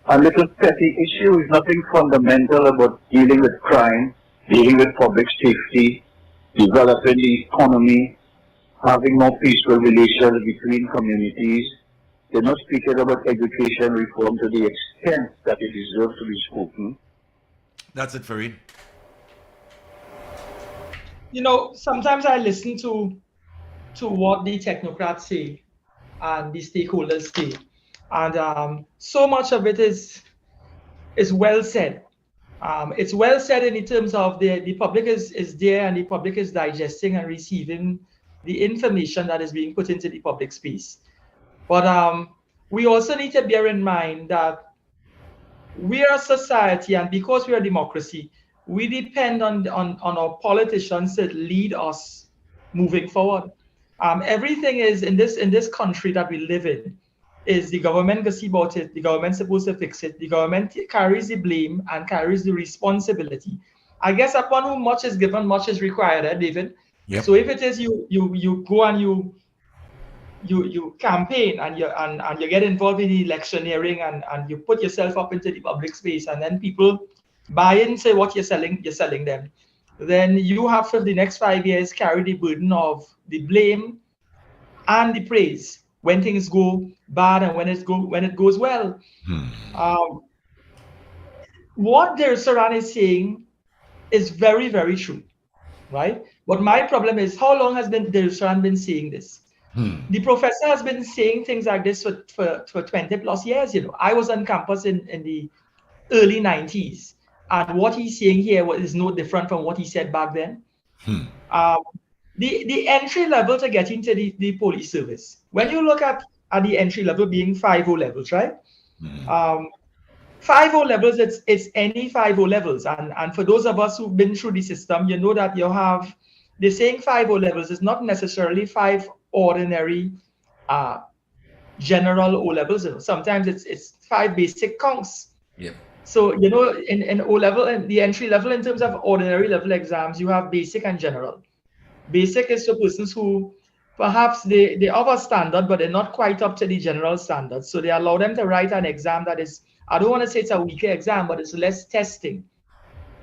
and little petty issues, nothing fundamental about dealing with crime, dealing with public safety, developing the economy, having more peaceful relations between communities. They're not speaking about education reform to the extent that it deserves to be spoken. That's it, Fareed. You know, sometimes I listen to what the technocrats say and the stakeholders say, and so much of it is well said. It's well said in terms of the public is there and the public is digesting and receiving the information that is being put into the public space. But we also need to bear in mind that we are a society, and because we are a democracy, we depend on our politicians to lead us moving forward. Everything is in this country that we live in is the government gonna see about it. The government's supposed to fix it. The government carries the blame and carries the responsibility. I guess upon whom much is given, much is required, David. Yep. So if it is you go and you campaign and you get involved in electioneering and you put yourself up into the public space, and then people buy into what you're selling them, then you have for the next 5 years carry the burden of the blame and the praise when things go bad and when it goes well. What Dar es Salaam is saying is very, very true, right? But my problem is, how long has Dar es Salaam been saying this? The professor has been saying things like this for 20 plus years. You know, I was on campus in the early 90s, and what he's saying here is no different from what he said back then. The entry level to get into the police service, when you look at the entry level being 5 O levels, right? 5 O levels, it's any 5 O levels, and for those of us who've been through the system, you know that you have the saying 5 O levels is not necessarily 5 ordinary general O levels. Sometimes it's 5 basic conks. Yep. So, you know, in O level and the entry level, in terms of ordinary level exams, you have basic and general. Basic is for persons who perhaps they have a standard, but they're not quite up to the general standard. So they allow them to write an exam that is, I don't want to say it's a weaker exam, but it's less testing.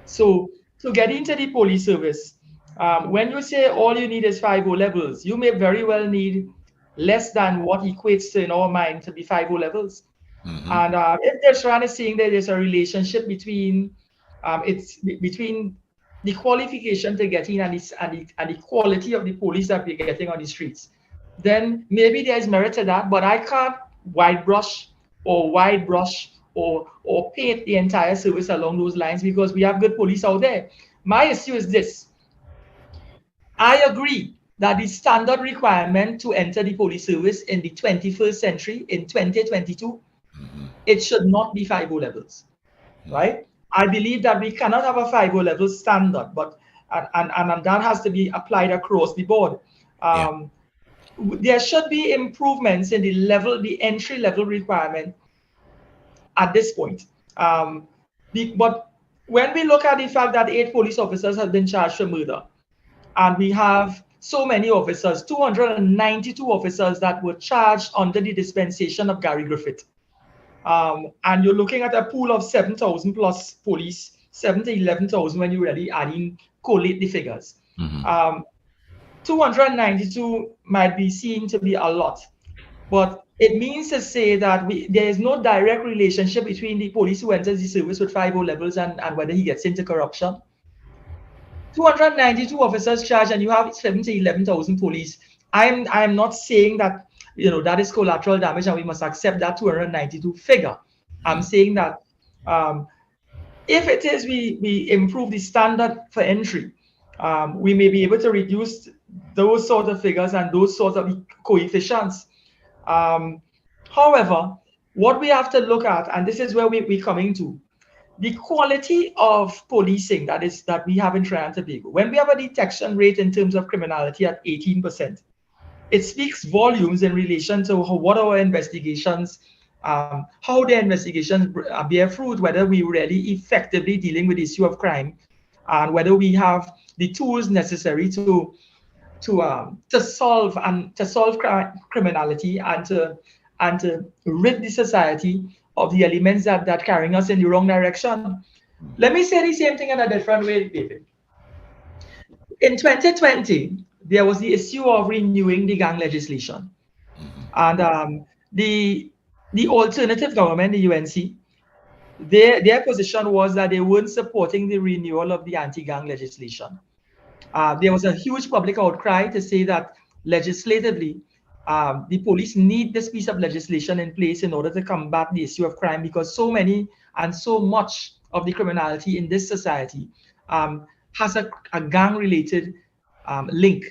So to get into the police service, when you say all you need is 5 O levels, you may very well need less than what equates to, in our mind, to be 5 O levels. And if Dar es Salaam is saying that there's a relationship between between the qualification to get in and the quality of the police that we're getting on the streets, then maybe there's merit to that. But I can't wide brush or paint the entire service along those lines, because we have good police out there. My issue is this. I agree that the standard requirement to enter the police service in the 21st century, in 2022, it should not be 5 O levels, right? I believe that we cannot have a 5 O level standard, but and that has to be applied across the board. There should be improvements in the entry level requirement at this point. But when we look at the fact that 8 police officers have been charged for murder, and we have so many officers, 292 officers that were charged under the dispensation of Gary Griffith, and you're looking at a pool of 7,000 plus police, 7 to 11,000 when you really collate the figures. 292 might be seen to be a lot, but it means to say that there is no direct relationship between the police who enters the service with 5 O-levels and whether he gets into corruption. 292 officers charged, and you have 7 to 11,000 police. I'm not saying that that is collateral damage and we must accept that 292 figure. I'm saying that if it is we improve the standard for entry, we may be able to reduce those sort of figures and those sort of coefficients. However, what we have to look at, and this is where we're coming to, the quality of policing that we have in Trinidad and Tobago. When we have a detection rate in terms of criminality at 18%, it speaks volumes in relation to what our investigations, how the investigations bear fruit, whether we really effectively dealing with the issue of crime, and whether we have the tools necessary to solve criminality and to rid the society of the elements that carrying us in the wrong direction. Let me say the same thing in a different way, David. In 2020, there was the issue of renewing the gang legislation. And the alternative government, the UNC, their position was that they weren't supporting the renewal of the anti-gang legislation. There was a huge public outcry to say that legislatively, the police need this piece of legislation in place in order to combat the issue of crime, because so many and so much of the criminality in this society has a gang-related link.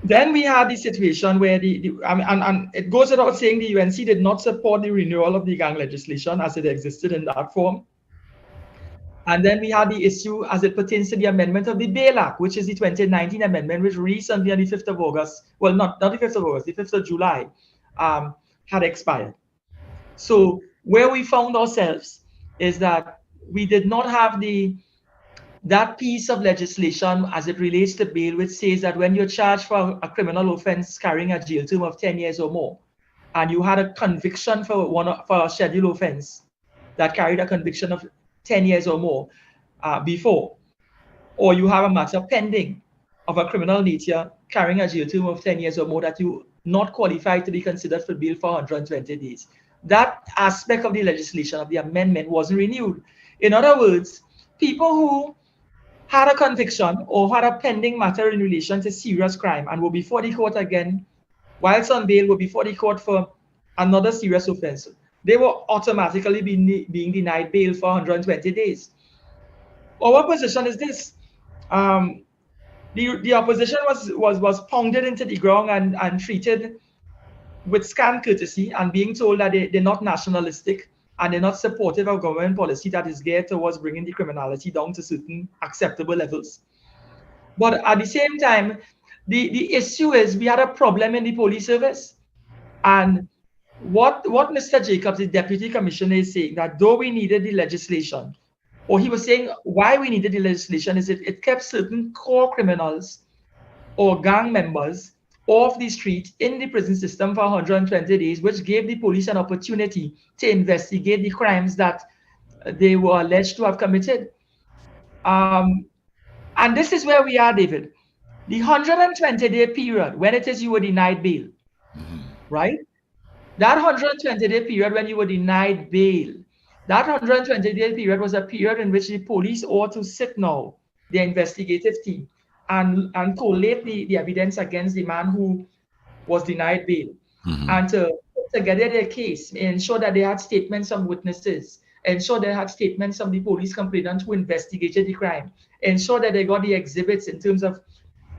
Then we had the situation where and it goes without saying the UNC did not support the renewal of the gang legislation as it existed in that form. And then we had the issue as it pertains to the amendment of the Bail Act, which is the 2019 amendment, which recently on the 5th of August, well, not the 5th of August, the 5th of July, had expired. So where we found ourselves is that we did not have that piece of legislation as it relates to bail, which says that when you're charged for a criminal offense carrying a jail term of 10 years or more, and you had a conviction for a scheduled offense that carried a conviction of 10 years or more before, or you have a matter pending of a criminal nature carrying a jail term of 10 years or more, that you not qualified to be considered for bail for 120 days. That aspect of the legislation, of the amendment, wasn't renewed. In other words, people who had a conviction or had a pending matter in relation to serious crime and were before the court again, whilst on bail, were before the court for another serious offense, they were automatically being denied bail for 120 days. Our position is this. The opposition was pounded into the ground and treated with scant courtesy, and being told that they're not nationalistic and they're not supportive of government policy that is geared towards bringing the criminality down to certain acceptable levels. But at the same time, the issue is we had a problem in the police service. And what Mr. Jacobs, the deputy commissioner, is saying, that though we needed the legislation, or he was saying why we needed the legislation, is it kept certain core criminals or gang members off the street in the prison system for 120 days, which gave the police an opportunity to investigate the crimes that they were alleged to have committed. And this is where we are, David. The 120-day period, when it is you were denied bail, right? That 120-day period when you were denied bail, that 120-day period was a period in which the police ought to sit now, the investigative team, and collate the evidence against the man who was denied bail, and to put together their case, ensure that they had statements from witnesses, ensure they had statements from the police complainant who investigated the crime, ensure that they got the exhibits in terms of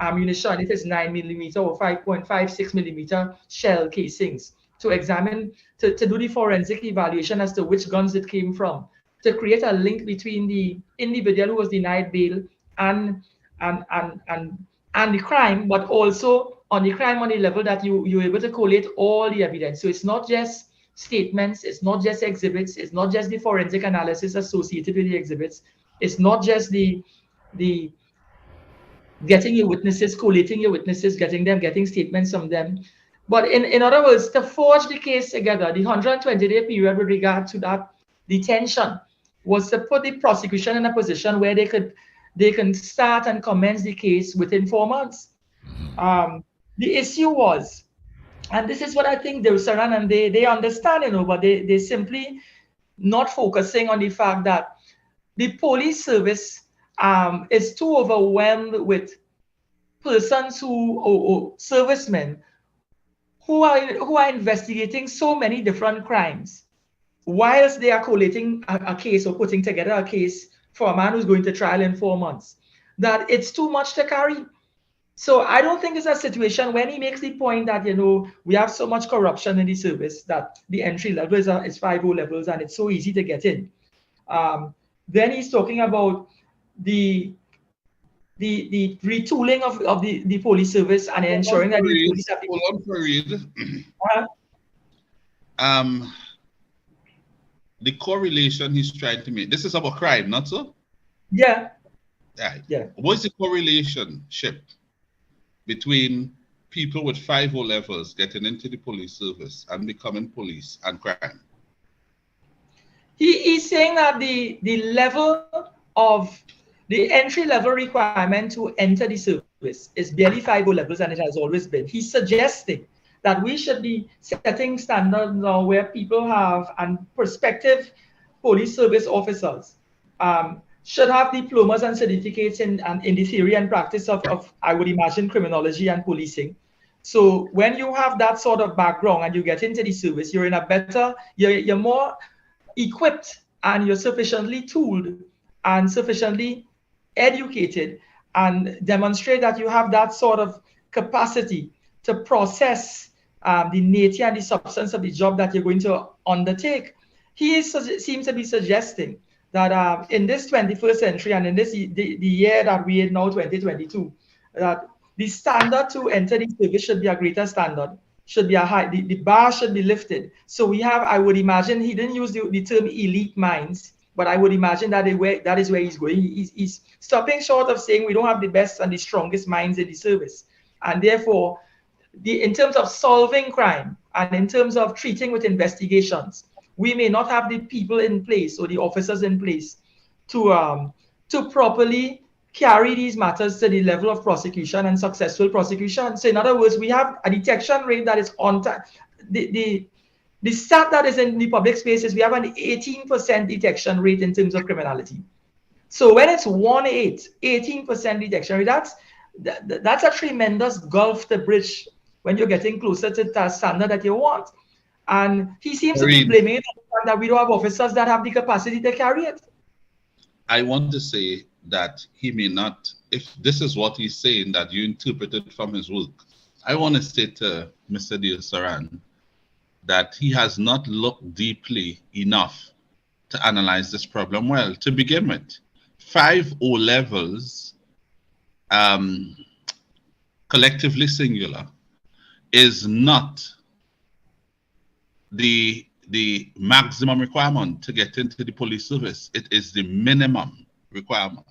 ammunition, if it's 9mm or 5.56mm shell casings, to examine, to do the forensic evaluation as to which guns it came from, to create a link between the individual who was denied bail and the crime, but also on the crime on the level that you're able to collate all the evidence. So it's not just statements, it's not just exhibits, it's not just the forensic analysis associated with the exhibits, it's not just the getting your witnesses, collating your witnesses, getting statements from them. But in other words, to forge the case together, the 120-day period with regard to that detention was to put the prosecution in a position where they can start and commence the case within 4 months. The issue was, and this is what I think Saran and they understand, but they simply not focusing on the fact that the police service is too overwhelmed with persons or servicemen who are investigating so many different crimes, whilst they are collating a case or putting together a case for a man who's going to trial in 4 months, that it's too much to carry. So I don't think it's a situation when he makes the point that, we have so much corruption in the service that the entry level is 5.0 levels and it's so easy to get in. Then he's talking about the retooling of the police service and ensuring that the police have the correlation he's trying to make. This is about crime, not so? Yeah. Right. Yeah. What's the correlationship between people with 5.0 levels getting into the police service and becoming police and crime? He's saying that the level of the entry level requirement to enter the service is barely 5.0 levels, and it has always been. He's suggesting that we should be setting standards now where people have, and prospective police service officers should have diplomas and certificates in the theory and practice of, I would imagine, criminology and policing. So when you have that sort of background and you get into the service, you're in a better, you're more equipped and you're sufficiently tooled and sufficiently educated and demonstrate that you have that sort of capacity to process the nature and the substance of the job that you're going to undertake. He seems to be suggesting that in this 21st century and in this the year that we are now, 2022, that the standard to enter the service should be a greater standard, should be a high, the bar should be lifted. So we have, I would imagine, he didn't use the term elite minds, but I would imagine that that is where he's going. He's stopping short of saying we don't have the best and the strongest minds in the service. And therefore, in terms of solving crime and in terms of treating with investigations, we may not have the people in place or the officers in place to properly carry these matters to the level of prosecution and successful prosecution. So in other words, we have a detection rate that is on time. The stat that is in the public space is we have an 18% detection rate in terms of criminality. So when it's 18% detection rate, that's a tremendous gulf to bridge when you're getting closer to the standard that you want. And he seems to be blaming the fact that we don't have officers that have the capacity to carry it. I want to say that he may not, if this is what he's saying, that you interpreted from his work. I want to say to Mr. Saran that he has not looked deeply enough to analyze this problem well. To begin with, 5.0 levels, collectively singular, is not the maximum requirement to get into the police service. It is the minimum requirement.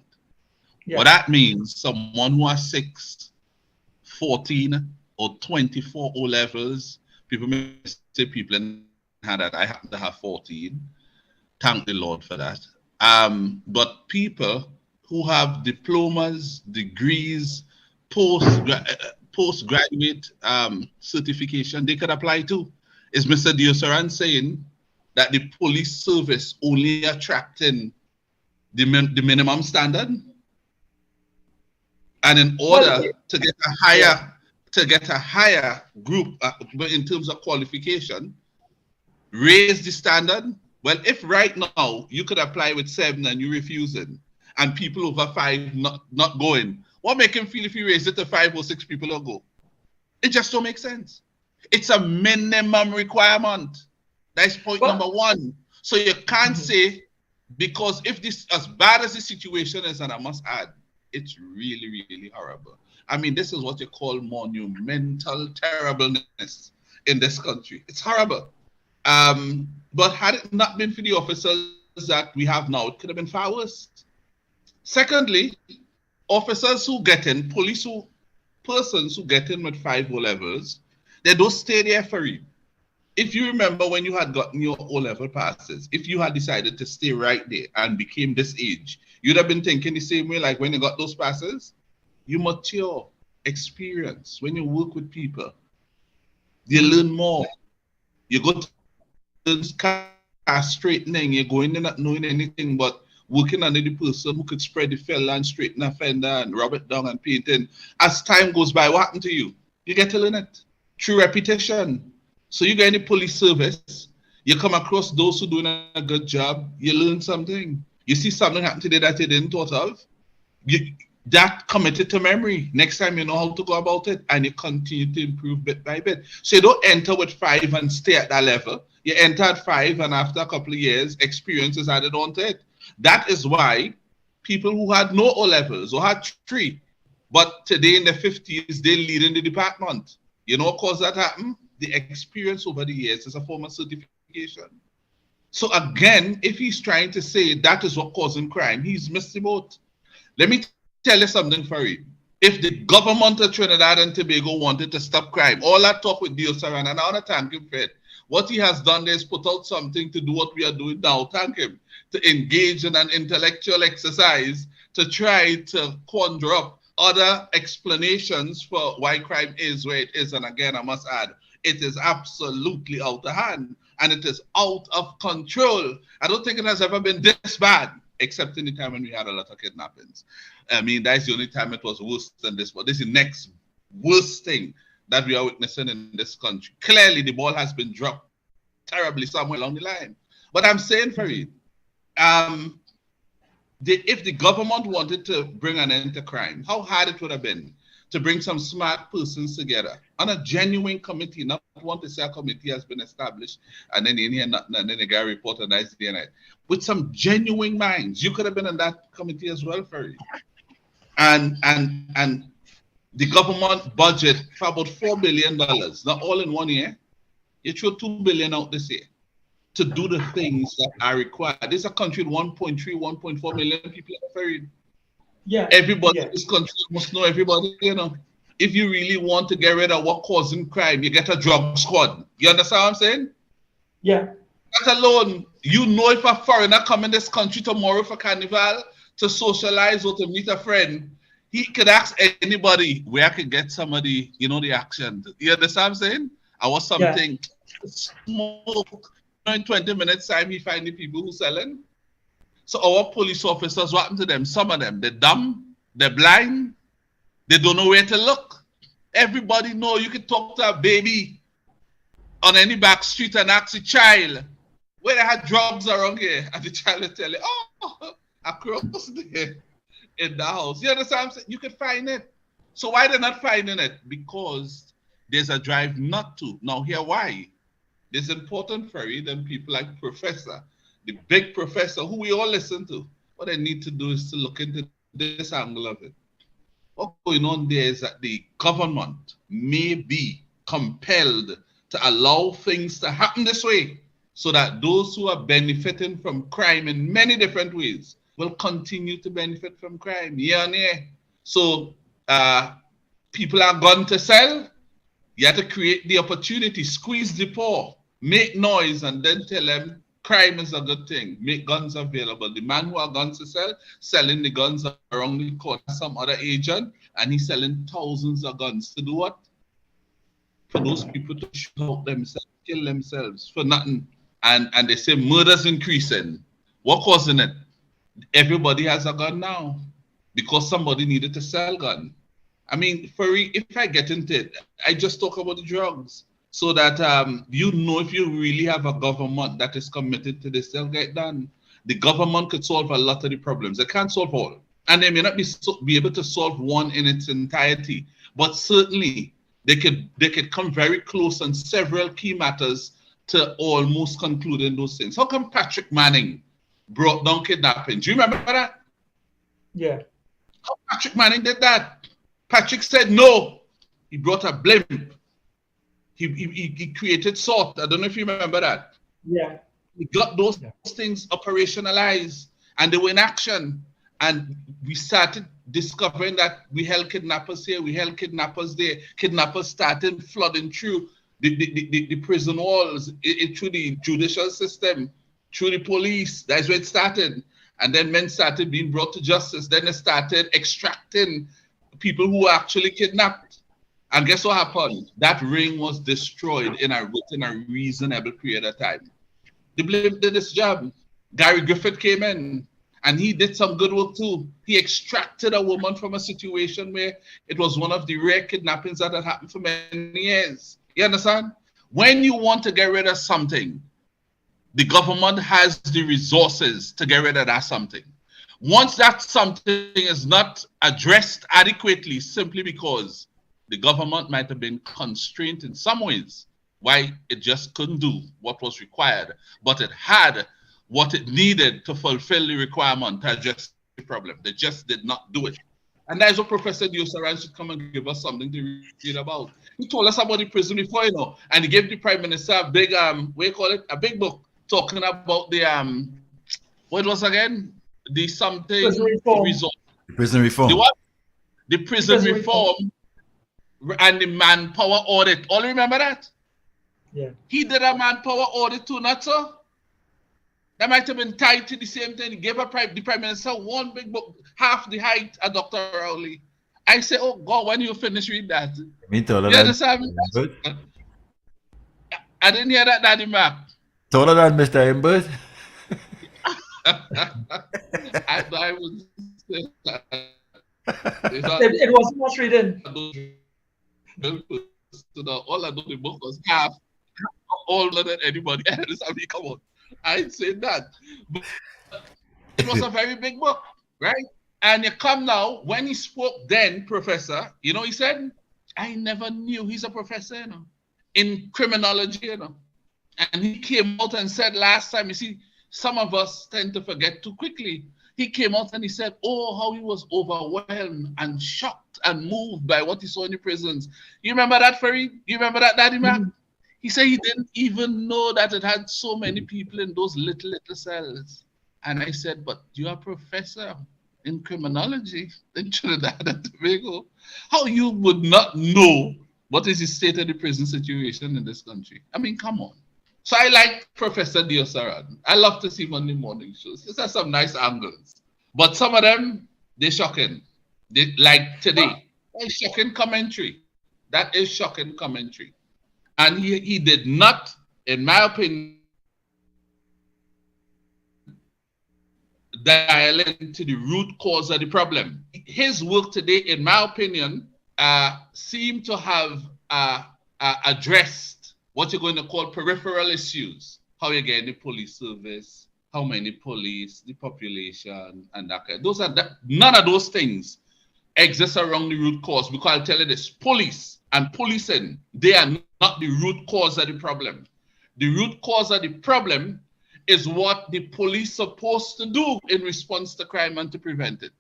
Yeah. What that means, someone who has 6, 14, or 24 O levels, people may say people had that. I happen to have 14. Thank the Lord for that. But people who have diplomas, degrees, postgraduate certification, they could apply too. Is Mr. Saran saying that the police service only attracting the minimum standard? And in order to get a higher group in terms of qualification, raise the standard? Well, if right now you could apply with 7 and you refusing, and people over 5 not going, what make him feel if you raise it to 5 or 6 people will go? It just don't make sense. It's a minimum requirement. That's point number 1. So you can't say, because if this, as bad as the situation is, and I must add, it's really, really horrible. I mean, this is what you call monumental terribleness in this country. It's horrible. But had it not been for the officers that we have now, it could have been far worse. Secondly, officers who get in, persons who get in with 5 O-levels, they don't stay there for you. If you remember when you had gotten your O-level passes, if you had decided to stay right there and became this age, you'd have been thinking the same way like when you got those passes. You mature, experience. When you work with people, you learn more. You go to car straightening, you're going in not knowing anything but working under the person who could spread the fella and straighten a fender and rub it down and painting. As time goes by, what happened to you? You get to learn it through repetition. So you get any police service, you come across those who doing a good job, you learn something. You see something happen today that you didn't thought of, that committed to memory. Next time you know how to go about it, and you continue to improve bit by bit. So you don't enter with 5 and stay at that level. You enter at 5, and after a couple of years, experience is added onto it. That is why people who had no O-levels or had 3, but today in their 50s, they lead in the department. You know what caused that happen? The experience over the years is a form of certification. So again, if he's trying to say that is what causing crime, he's missed the boat. Let me tell you something, Farid. If the government of Trinidad and Tobago wanted to stop crime, all that talk with Dio Saran, and I want to thank him for it. What he has done is put out something to do what we are doing now. Thank him. To engage in an intellectual exercise to try to conjure up other explanations for why crime is where it is. And again, I must add, it is absolutely out of hand and it is out of control. I don't think it has ever been this bad, except in the time when we had a lot of kidnappings. I mean, that's the only time it was worse than this, but this is the next worst thing that we are witnessing in this country. Clearly, the ball has been dropped terribly somewhere along the line. But I'm saying, Farid, if the government wanted to bring an end to crime, how hard it would have been to bring some smart persons together on a genuine committee, not want to say a committee has been established and then in here nothing, and then the guy report a nice day night. With some genuine minds. You could have been on that committee as well, Farid. And the government budget for about $4 billion, not all in 1 year. You throw $2 billion out this year to do the things that are required. This is a country with 1.3, 1.4 million people. Farid. Yeah. Everybody in this country must know everybody, you know. If you really want to get rid of what causing crime, you get a drug squad. You understand what I'm saying? Yeah. That alone, you know, if a foreigner come in this country tomorrow for carnival to socialize or to meet a friend, he could ask anybody where I could get somebody, you know, the action. You understand what I'm saying? I was something smoke. In 20 minutes time, he find the people who selling. So our police officers, what happened to them? Some of them, they're dumb, they're blind, they don't know where to look. Everybody know you can talk to a baby on any back street and ask a child where they had drugs around here, and the child will tell you, oh, across there in the house. You understand what I'm saying? You can find it. So why they're not finding it? Because there's a drive not to. Now here why? It's important for you than people like Professor, the big professor who we all listen to. What they need to do is to look into this angle of it. What's going on there is that the government may be compelled to allow things to happen this way so that those who are benefiting from crime in many different ways will continue to benefit from crime year on year. So people are going to sell. You have to create the opportunity, squeeze the poor, make noise, and then tell them crime is a good thing. Make guns available. The man who has guns to sell, selling the guns around the corner, some other agent, and he's selling thousands of guns. To do what? For those people to shoot out themselves, kill themselves for nothing. And they say murder's increasing. What causing it? Everybody has a gun now because somebody needed to sell gun. I mean, if I get into it, I just talk about the drugs so that you know if you really have a government that is committed to this, they'll get done. The government could solve a lot of the problems. They can't solve all. And they may not be able to solve one in its entirety, but certainly they could come very close on several key matters to almost concluding those things. How come Patrick Manning brought down kidnapping? Do you remember that? Yeah. How Patrick Manning did that? Patrick said no. He brought a blimp. He created SWOT. I don't know if you remember that. Yeah. We got those Yeah. things operationalized and they were in action. And we started discovering that we held kidnappers here, we held kidnappers there. Kidnappers started flooding through the prison walls, through the judicial system, through the police. That's where it started. And then men started being brought to justice. Then they started extracting people who were actually kidnapped. And guess what happened? That ring was destroyed within a reasonable period of time. The blame did this job. Gary Griffith came in and he did some good work too. He extracted a woman from a situation where it was one of the rare kidnappings that had happened for many years. You understand? When you want to get rid of something, the government has the resources to get rid of that something. Once that something is not addressed adequately, simply because the government might have been constrained in some ways, why it just couldn't do what was required, but it had what it needed to fulfill the requirement to address the problem. They just did not do it. And that is what Professor Diosaran should come and give us something to read about. He told us about the prison before, and he gave the Prime Minister a big, a big book talking about the, what was again? The something Prison reform. resort. Prison reform. The what? The prison Prison reform and the manpower audit. All remember that? Yeah. He did a manpower audit too, not so? That might have been tied to the same thing. He gave the Prime Minister one big book, half the height of Dr. Rowley. I say, oh God, when you finish reading that? Me taller You than understand me? Imbert? I didn't hear that, Daddy Mac. Taller than Mr. Imbert? I would say that. It wasn't much reading. All I know the book was half older than anybody else. I mean, come on. I ain't saying that. But it was a very big book, right? And you come now, when he spoke then, Professor, he said, I never knew he's a professor, in criminology, And he came out and said last time, you see, some of us tend to forget too quickly. He came out and he said, oh, how he was overwhelmed and shocked and moved by what he saw in the prisons. You remember that, Farid? You remember that, Daddy Mac? Mm-hmm. He said he didn't even know that it had so many people in those little cells. And I said, but you're a professor in criminology in Trinidad and Tobago. How you would not know what is the state of the prison situation in this country? I mean, come on. So I like Professor Diosaran. I love to see him on the morning shows. He has some nice angles. But some of them, they're shocking. Like today, that's shocking commentary. That is shocking commentary. And he did not, in my opinion, dial into the root cause of the problem. His work today, in my opinion, seemed to have addressed what you're going to call peripheral issues. How you get the police service, how many police, the population, and that kind. None of those things exist around the root cause, because I'll tell you this, police and policing, they are not the root cause of the problem. The root cause of the problem is what the police supposed to do in response to crime and to prevent it.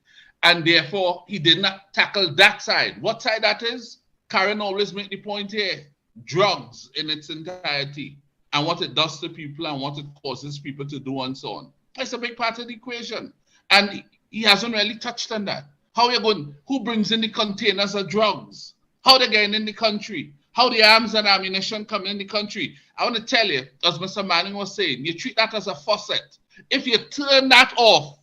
And therefore, he did not tackle that side. What side that is? Karen always make the point here. Drugs in its entirety and what it does to people and what it causes people to do and so on. It's a big part of the equation. And he hasn't really touched on that. How you going? Who brings in the containers of drugs? How they getting in the country? How the arms and ammunition come in the country? I want to tell you, as Mr. Manning was saying, you treat that as a faucet. If you turn that off,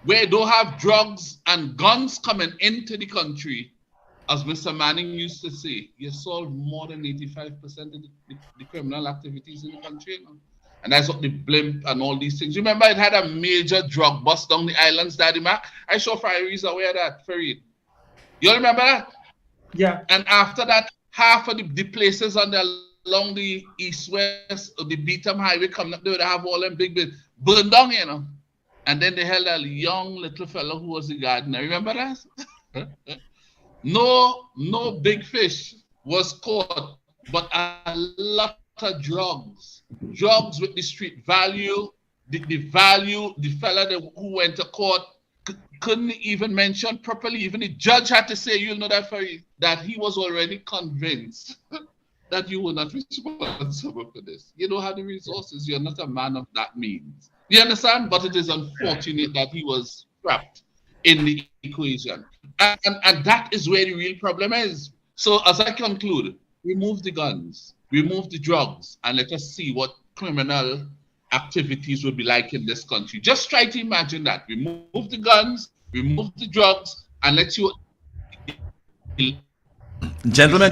where you don't have drugs and guns coming into the country, as Mr. Manning used to say, you solve more than 85% of the criminal activities in the country. And that's what the blimp and all these things. Remember, it had a major drug bust down the islands, Daddy Mac? I saw Farid aware of that, Farid. You all remember that? Yeah. And after that, half of the places along the east-west, or the Beetham Highway coming up there, they have all them big burned down, And then they held a young little fellow who was a gardener. Remember that? No big fish was caught, but a lot of drugs. Drugs with the street value, the fellow who went to court couldn't even mention properly. Even the judge had to say, you'll know that, that he was already convinced that you were not responsible for this. You don't have the resources. You're not a man of that means. You understand? But it is unfortunate that he was trapped in the equation. And that is where the real problem is. So as I conclude, remove the guns, remove the drugs, and let us see what criminal activities would be like in this country. Just try to imagine that. Remove the guns, remove the drugs, and let you Gentlemen,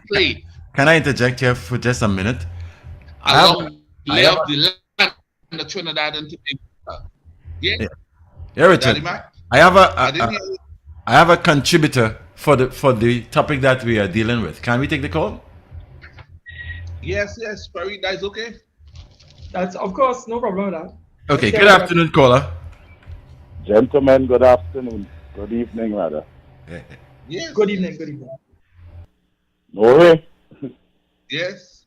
play can I interject here for just a minute? along the land of Trinidad and Tobago. Yeah, Yeah, Richard. Daddy Mac? I have I didn't hear you. I have a contributor for the topic that we are dealing with. Can we take the call? Yes, Farid, that's okay. That's, of course, no problem with that. Okay, Let's good get afternoon, caller. Gentlemen, good afternoon. Good evening, rather. Yes. Good evening, good evening. No way. Yes.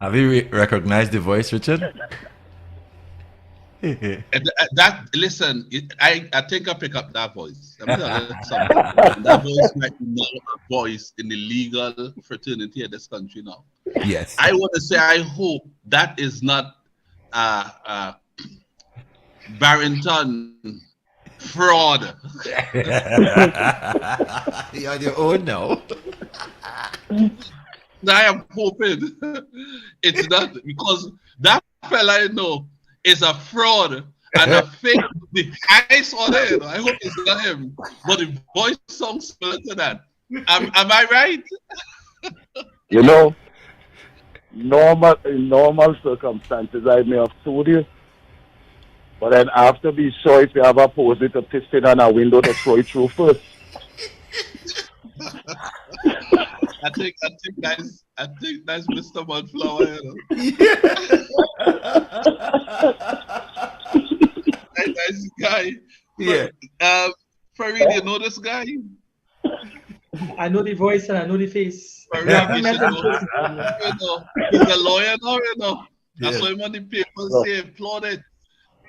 Have you recognized the voice, Richard? Listen, I think I pick up that voice. Let me tell you something. That voice might be not a voice in the legal fraternity of this country now. Yes. I want to say I hope that is not Barrington fraud. You're on your own now. I am hoping it's not, because that fella I know is a fraud and a fake. The eyes on it. I hope it's not him, but the voice sounds similar to that. Am I right? You know, in normal circumstances, I may have told you, but then I have to be sure if you have a positive piston on a window to throw it through first. I think that's Mr. Mudflower. Nice guy. Yeah. Farid, you know this guy? I know the voice and I know the face. Farid, Yeah, you met should him know. personally. He's a lawyer now, you know. That's Yeah. why him on the papers say applauded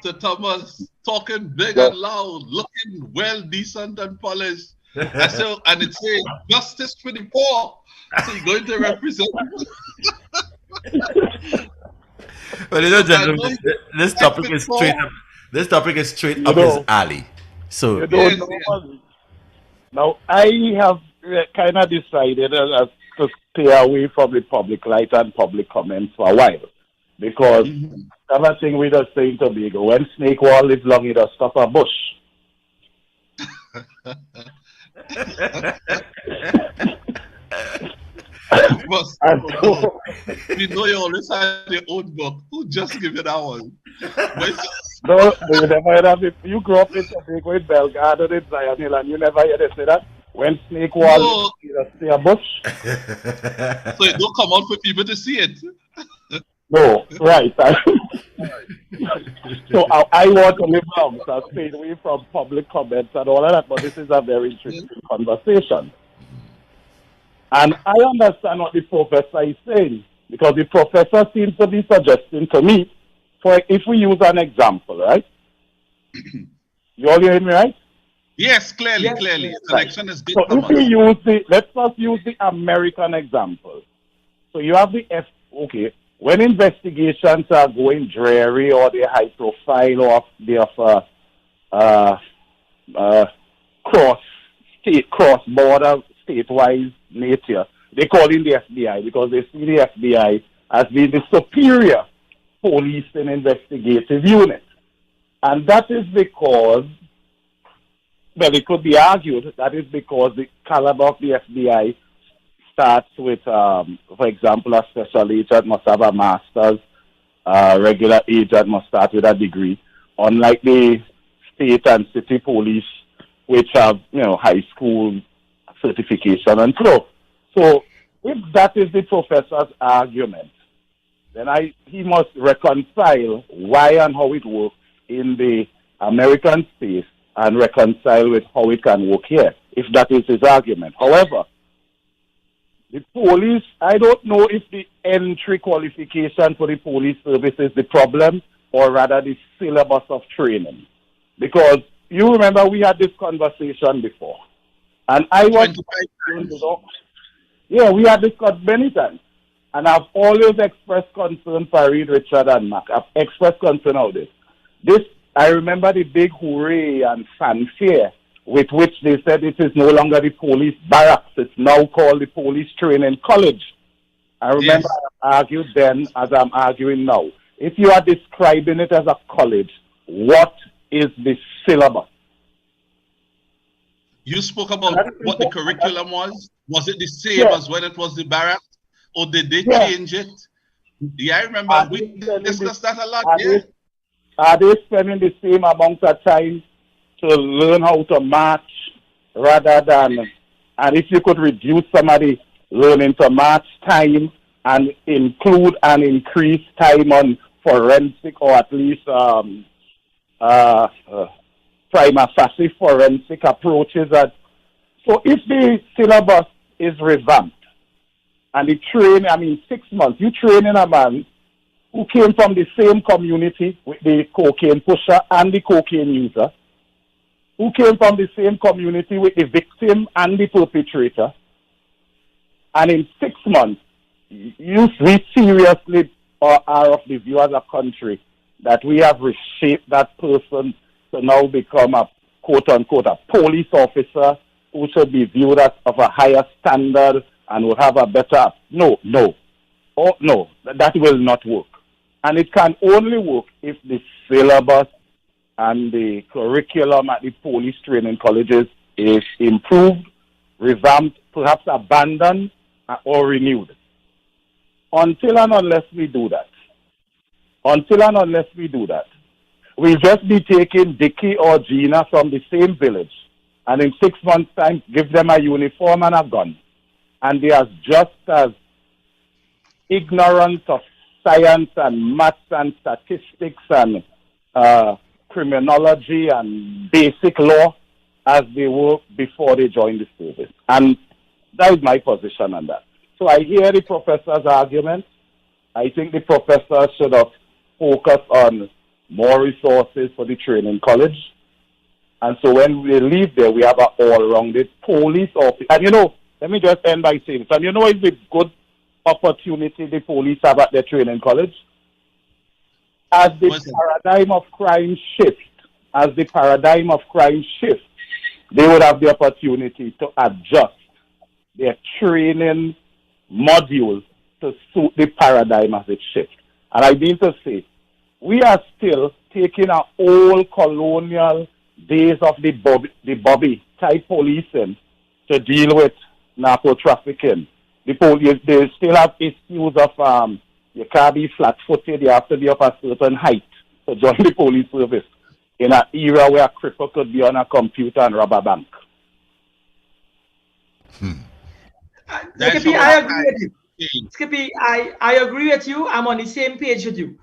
to Thomas, talking big and loud, looking well, decent and polished. And it says justice for the poor. So you're going to represent. Well, you know, gentlemen, this topic is straight up. This topic is straight up his alley. So You don't know. Now, I have kind of decided to stay away from the public light and public comments for a while. Because everything we just say in Tobago, when snake wall live long, it does stop a bush. You know you always have your own book. Who just give you that one? No, you never heard of it. You grew up in Tobago, in Belgarden, in Zion Hill, and you never hear they say that? When snake wall No. it does stay a bush? So it don't come out for people to see it. No, right. So I want to live long, so I stayed away from public comments and all of that, but this is a very interesting conversation. And I understand what the professor is saying, because the professor seems to be suggesting to me, for if we use an example, right? You all hearing me, right? Yes, clearly. Yes. Election is big. So if we use let's first use the American example. So you have when investigations are going dreary or they're high profile or they're cross-border, statewide nature, they call in the FBI because they see the FBI as being the superior police and investigative unit. And that is because, well, it could be argued that is because the caliber of the FBI starts with, for example, a special agent must have a master's, regular agent must start with a degree, unlike the state and city police, which have, high school certification and so if that is the professor's argument, then he must reconcile why and how it works in the American space and reconcile with how it can work here, if that is his argument. However, the police, I don't know if the entry qualification for the police service is the problem or rather the syllabus of training. Because you remember we had this conversation before. And I was, we had this many times. And I've always expressed concern for Reed, Richard, and Mac. I've expressed concern of this. I remember the big hooray and fanfare with which they said it is no longer the police barracks. It's now called the police training college. I remember I argued then as I'm arguing now. If you are describing it as a college, what is the syllabus? You spoke about what the curriculum was. Was it the same as when it was the barracks? Or did they change it? Yeah, I remember we discussed that a lot. Are they spending the same amount of time to learn how to march rather than, and if you could reduce somebody learning to march time and include and increase time on forensic or at least prima facie forensic approaches. So if the syllabus is revamped and the training, 6 months, you training a man who came from the same community with the cocaine pusher and the cocaine user, who came from the same community with the victim and the perpetrator, and in 6 months, we seriously are of the view as a country that we have reshaped that person to now become a quote-unquote a police officer who should be viewed as of a higher standard and will have a better... No, that will not work. And it can only work if the syllabus and the curriculum at the police training colleges is improved, revamped, perhaps abandoned, or renewed. Until and unless we do that, we'll just be taking Dickie or Gina from the same village and in 6 months' time give them a uniform and a gun. And they are just as ignorant of science and maths and statistics and criminology and basic law as they were before they joined the service. And that is my position on that. So I hear the professor's argument. I think the professor should have focused on more resources for the training college. And so when we leave there, we have an all-rounded police office. And let me just end by saying this. And it's a good opportunity the police have at their training college. As the paradigm of crime shifts, they would have the opportunity to adjust their training modules to suit the paradigm as it shifts. And I mean to say, we are still taking our old colonial days of the Bobby type policing to deal with narco trafficking. The police, they still have issues of you can't be flat-footed, you have to be of a certain height to join the police service in an era where a cripple could be on a computer and rob a bank. Skippy, I agree with you. Skippy, I agree with you. I'm on the same page with you.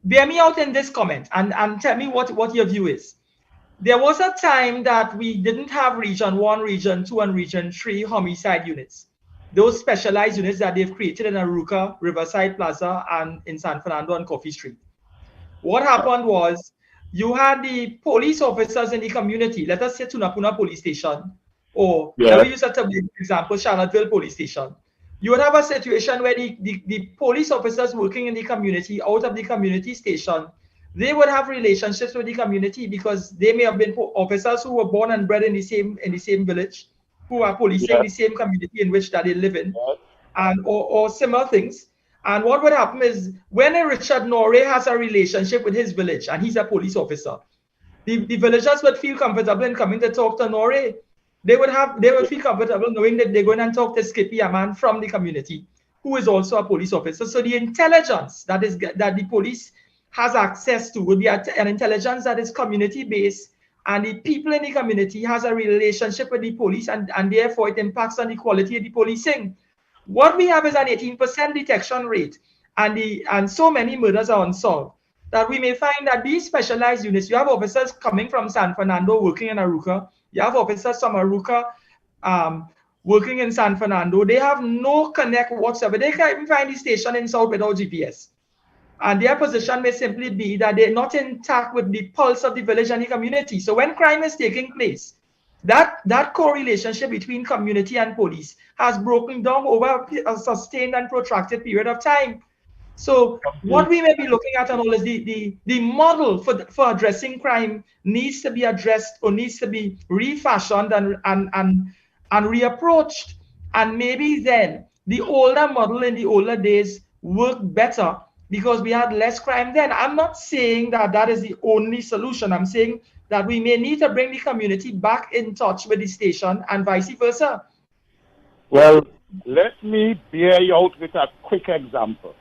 Bear me out in this comment and tell me what your view is. There was a time that we didn't have Region 1, Region 2, and Region 3 homicide units. Those specialized units that they've created in Arouca, Riverside Plaza, and in San Fernando and Coffee Street. What happened was you had the police officers in the community. Let us say Tunapuna Police Station, or let me use a example, Charlottesville Police Station. You would have a situation where the police officers working in the community, out of the community station, they would have relationships with the community because they may have been officers who were born and bred in the same village, who are policing the same community in which that they live in, and or similar things. And what would happen is when a Richard Norrie has a relationship with his village and he's a police officer, the villagers would feel comfortable in coming to talk to Norrie. They would feel comfortable knowing that they're going and talk to Skippy, a man from the community who is also a police officer. So the intelligence that the police has access to would be an intelligence that is community-based, and the people in the community has a relationship with the police, and therefore it impacts on the quality of the policing. What we have is an 18% detection rate, and so many murders are unsolved that we may find that these specialized units, you have officers coming from San Fernando working in Arouca, you have officers from Arouca working in San Fernando. They have no connect whatsoever. They can't even find the station in South without GPS. And their position may simply be that they're not intact with the pulse of the village and the community. So when crime is taking place, that correlationship between community and police has broken down over a sustained and protracted period of time. So what we may be looking at and all is the model for addressing crime needs to be addressed or needs to be refashioned and reapproached. And maybe then the older model in the older days worked better because we had less crime then. I'm not saying that that is the only solution. I'm saying that we may need to bring the community back in touch with the station and vice versa. Well, let me bear you out with a quick example.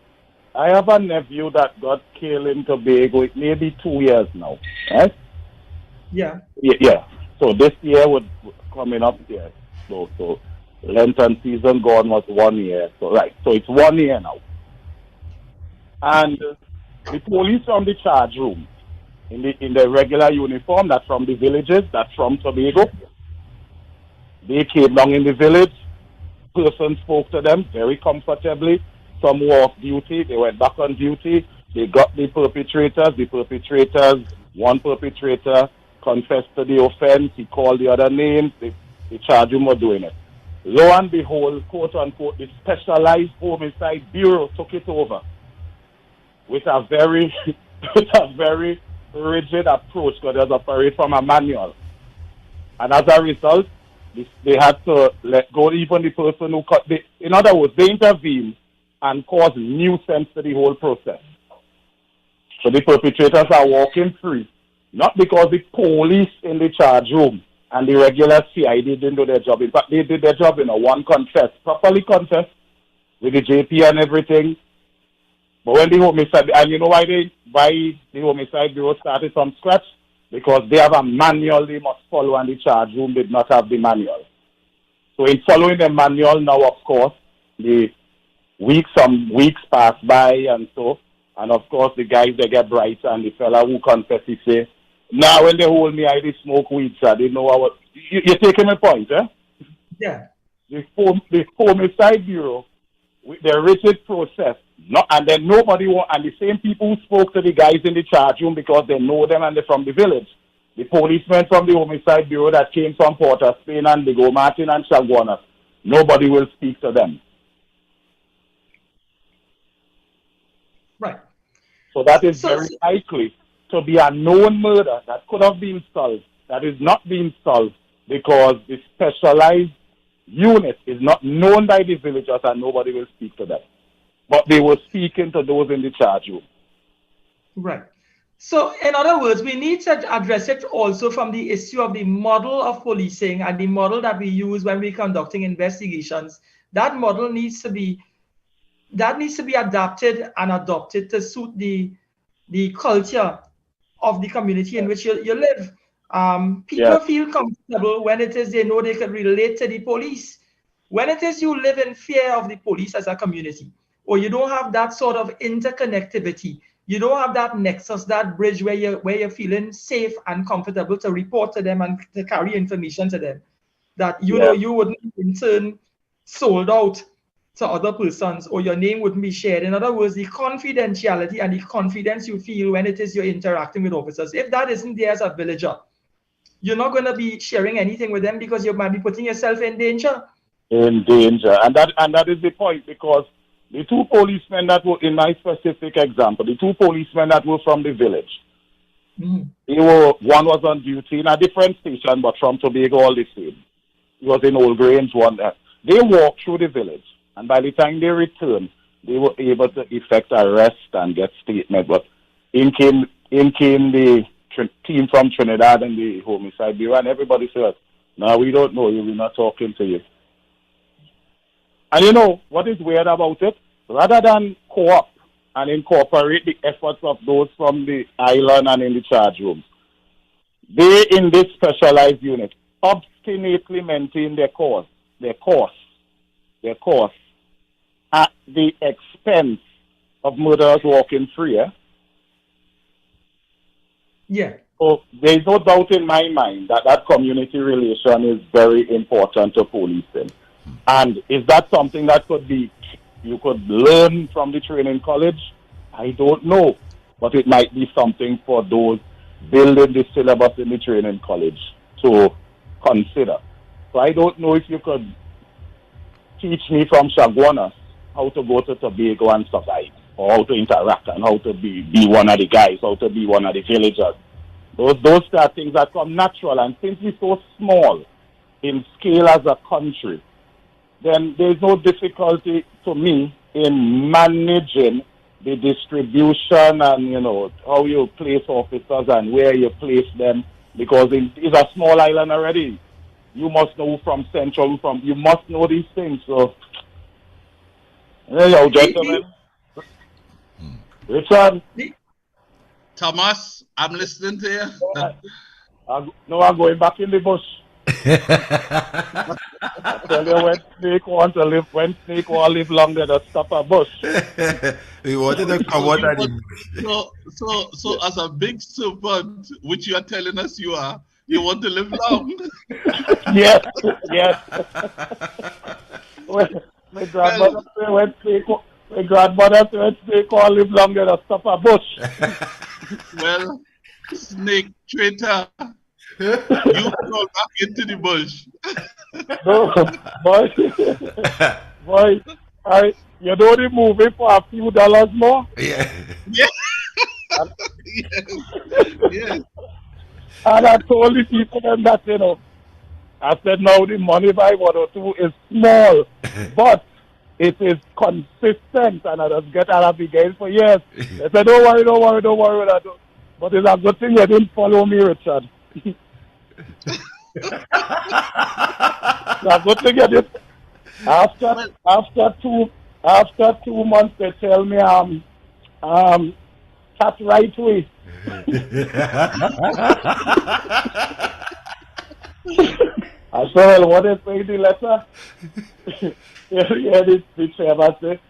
I have a nephew that got killed in Tobago. It may be 2 years now, right? Yeah. Yeah. So this year would coming up there. So Lenten season gone was 1 year. So right. So it's 1 year now. And the police from the charge room in the regular uniform, that's from the villages, that's from Tobago. They came down in the village. Person spoke to them very comfortably. Some were off duty, they went back on duty, they got the perpetrators, one perpetrator confessed to the offense, he called the other names, the charge room were doing it. Lo and behold, quote unquote, the Specialized Homicide Bureau took it over with a very rigid approach because it was operated from a manual. And as a result, they had to let go even the person who cut the, in other words, they intervened and cause nuisance to the whole process. So the perpetrators are walking free, not because the police in the charge room and the regular CID didn't do their job. In fact, they did their job, one confessed, properly confessed with the JP and everything. But when the homicide, and you know why the homicide bureau started from scratch? Because they have a manual they must follow and the charge room did not have the manual. So in following the manual now, of course, some weeks pass by and of course the guys, they get brighter and the fella who confessed, he say, now when they hold me, I did smoke weed, sir. They know you're taking my point, eh? Yeah. The homicide bureau, with their rigid process, and then nobody and the same people who spoke to the guys in the charge room because they know them and they're from the village. The policemen from the homicide bureau that came from Port of Spain and Diego Martin and Chaguanas, nobody will speak to them. Right. So that is very likely to be a known murder that could have been solved, that is not being solved because the specialized unit is not known by the villagers and nobody will speak to them. But they were speaking to those in the charge room. Right. So in other words, we need to address it also from the issue of the model of policing and the model that we use when we're conducting investigations. That model needs to be adapted and adopted to suit the culture of the community in which you live. People feel comfortable when it is they know they can relate to the police. When it is you live in fear of the police as a community, or you don't have that sort of interconnectivity, you don't have that nexus, that bridge where you're feeling safe and comfortable to report to them and to carry information to them, that you know you wouldn't in turn sold out to other persons or your name wouldn't be shared. In other words, the confidentiality and the confidence you feel when it is you're interacting with officers, if that isn't there as a villager, you're not going to be sharing anything with them because you might be putting yourself in danger. And that is the point, because the two policemen that were, in my specific example, the two policemen that were from the village, one was on duty in a different station, but from Tobago all the same. He was in Old Grange one. They walked through the village, and by the time they returned, they were able to effect arrest and get statement. But in came the team from Trinidad and the homicide bureau, and everybody said, "No, we don't know you. We're not talking to you." And you know what is weird about it? Rather than co-op and incorporate the efforts of those from the island and in the charge rooms, they in this specialized unit obstinately maintain their course at the expense of murderers walking free. Yeah. So there's no doubt in my mind that community relation is very important to policing. And is that something that you could learn from the training college? I don't know. But it might be something for those building the syllabus in the training college to consider. So I don't know if you could teach me from Chaguanas how to go to Tobago and survive, or how to interact and how to be one of the guys, how to be one of the villagers. Those are things that come natural, and since we're so small in scale as a country, then there's no difficulty to me in managing the distribution and, you know, how you place officers and where you place them, because it's a small island already. You must know from Central, you must know these things. So, there you go, gentlemen. Richard? Thomas, I'm listening to you. I'm going back in the bush. I tell you, when snake want to live longer, to stop a bush. We wanted to come out of the bush. So as a big serpent, which you are telling us you are, you want to live long? Yes. My grandmother said when snake want to live longer, to stop a bush. Well, snake traitor, you crawl back into the bush. No, boy, you know the movie for a few dollars more? Yeah. Yes. And I told the people them that, you know, I said now the money by 102 is small, but it is consistent, and I just get out of the game for years. They said, don't worry with that. But it's a good thing you didn't follow me, Richard. It's a good thing you did. After 2 months, they tell me cat right way. I said, well, what is the letter? Yeah, the chairman say,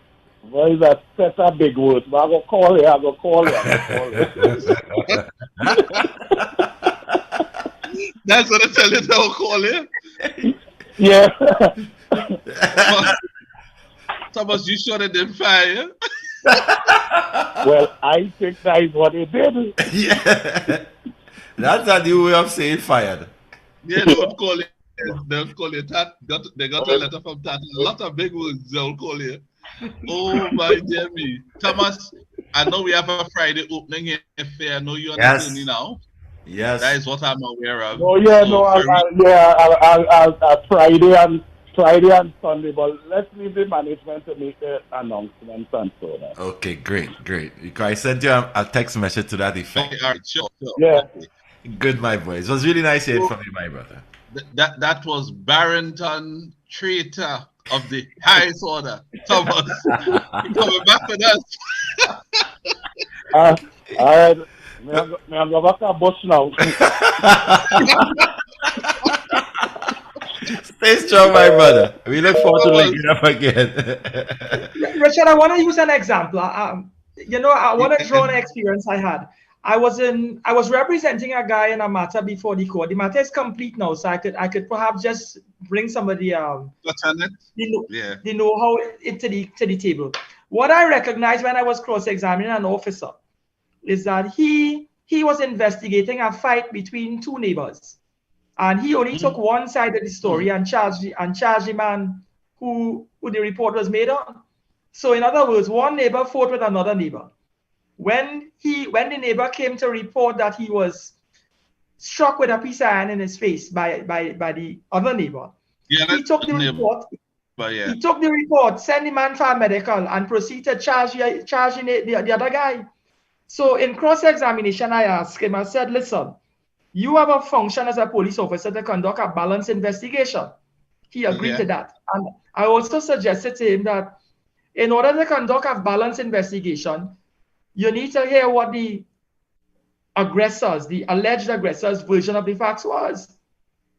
well, is a set of big words. But I go call you. That's what I tell you, don't call you. Yeah. Thomas, you sure they didn't fire? Well, I think that is what they did. Yeah. That's a new way of saying fired. Yeah, they would call you. They'll call you Tat. They got a letter from Tat. A lot of big words they'll call you. Oh my dear me. Thomas, I know we have a Friday opening here. I know you're understanding me now. Yes. That is what I'm aware of. Oh yeah, I'll Friday and Sunday, but let's leave the management to make the announcements and so on. Okay, great. Because I sent you a text message to that effect. Okay, all right, sure. Yeah. Good, my boy. It was really nice hearing from you, my brother. That was Barrington, traitor of the highest order. Thomas, coming back with us. All right. May I go back to bush now? Stay strong, my brother. We look forward to linking up again. Richard, I want to use an example. I want to draw an experience I had. I was representing a guy in a matter before the court. The matter is complete now, so I could perhaps just bring somebody the know-how to the table. What I recognized when I was cross-examining an officer is that he was investigating a fight between two neighbors, and he only took one side of the story and charged the man who the report was made on. So in other words, one neighbor fought with another neighbor. When the neighbor came to report that he was struck with a piece of iron in his face by the other neighbor, he took the report. He took the report, sent the man for a medical, and proceeded to charge the other guy. So in cross-examination, I asked him, I said, listen, you have a function as a police officer to conduct a balanced investigation. He agreed to that. And I also suggested to him that in order to conduct a balanced investigation, you need to hear what the alleged aggressors' version of the facts was.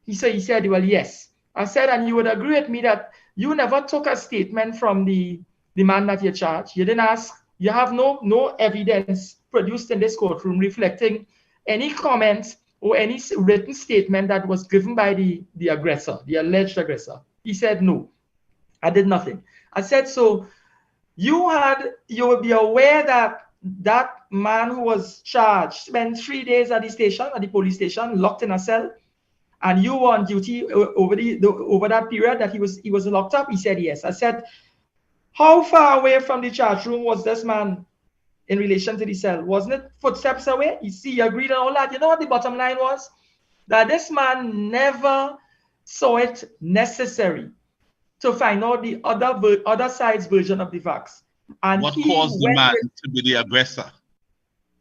He said, well, yes. I said, and you would agree with me that you never took a statement from the man that you charged. You didn't ask. You have no evidence produced in this courtroom reflecting any comments or any written statement that was given by the aggressor, the alleged aggressor. He said, no, I did nothing. I said, so you would be aware that man who was charged spent 3 days at the police station, locked in a cell, and you were on duty over that period that he was locked up? He said yes. I said, how far away from the charge room was this man in relation to the cell? Wasn't it footsteps away? He agreed on all that. You know what the bottom line was? That this man never saw it necessary to find out the other side's version of the facts. And what caused the man to be the aggressor?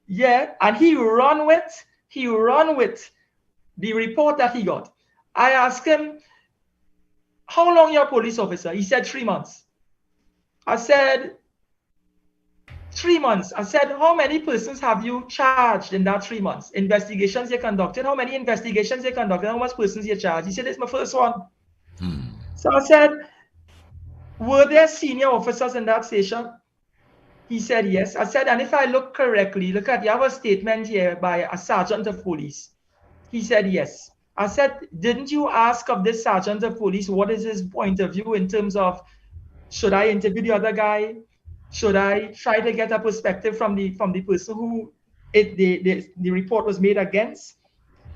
Yeah, and he run with the report that he got. I asked him, how long you're a police officer? He said 3 months. I said, 3 months. I said, how many persons have you charged in that 3 months? Investigations you conducted? How many investigations you conducted? How much persons you charged? He said, it's my first one. So I said, were there senior officers in that station? He said, yes. I said, and if I look correctly, you have a statement here by a sergeant of police. He said, yes. I said, didn't you ask of this sergeant of police what is his point of view in terms of, should I interview the other guy? Should I try to get a perspective from the person who the report was made against?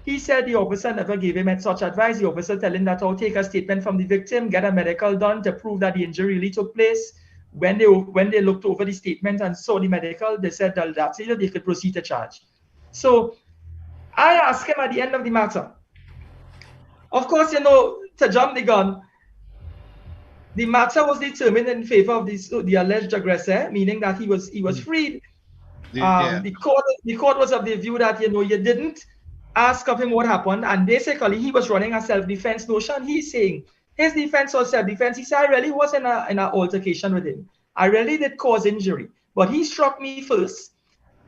He said the officer never gave him such advice. The officer telling that I'll take a statement from the victim, get a medical done to prove that the injury really took place. When they looked over the statement and saw the medical, they said that that's it, they could proceed to charge. So I asked him at the end of the matter. Of course, to jump the gun, the matter was determined in favor of the alleged aggressor, meaning that he was freed. The court was of the view that you didn't ask of him what happened, and basically he was running a self-defense notion. He's saying his defense was self-defense. He said, I really was in an altercation with him. I really did cause injury, but he struck me first,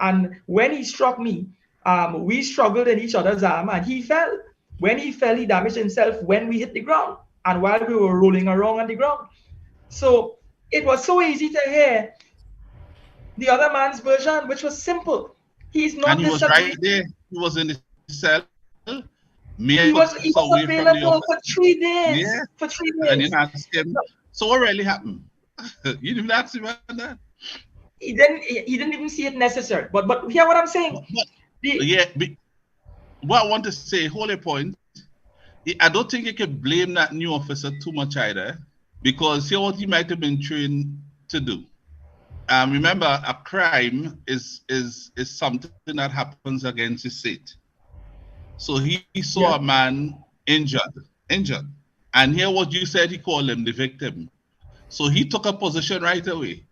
and when he struck me, we struggled in each other's arm, and he fell. When he fell, he damaged himself when we hit the ground, and while we were rolling around on the ground. So it was so easy to hear the other man's version, which was simple. He's not. And he was right there. He was in the cell. He was available for 3 days. Yeah. For 3 days. And you asked him, so what really happened? You didn't ask him about that. He didn't even see it necessary. But hear what I'm saying. What I want to say, hold a point. I don't think you can blame that new officer too much either, because see what he might have been trained to do. Remember, a crime is something that happens against the state. So he saw a man injured, and here what you said, he called him the victim. So he took a position right away.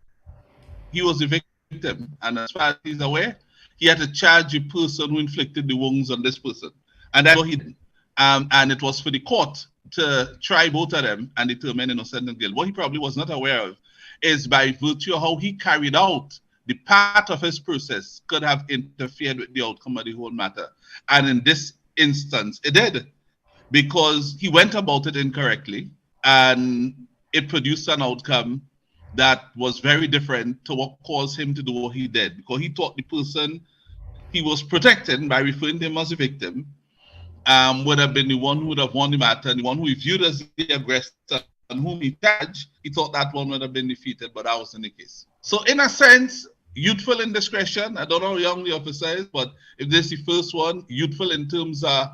He was the victim, and as far as he's aware, he had to charge the person who inflicted the wounds on this person, and that's what he did. And it was for the court to try both of them and determine innocent and guilt. What he probably was not aware of is by virtue of how he carried out the part of his process could have interfered with the outcome of the whole matter. And in this instance, it did, because he went about it incorrectly, and it produced an outcome that was very different to what caused him to do what he did, because he thought the person he was protecting by referring to him as a victim would have been the one who would have won the matter, and the one who he viewed as the aggressor and whom he charged, he thought that one would have been defeated, but that wasn't the case. So in a sense, youthful indiscretion. I don't know how young the officer is, but if this is the first one, youthful in terms of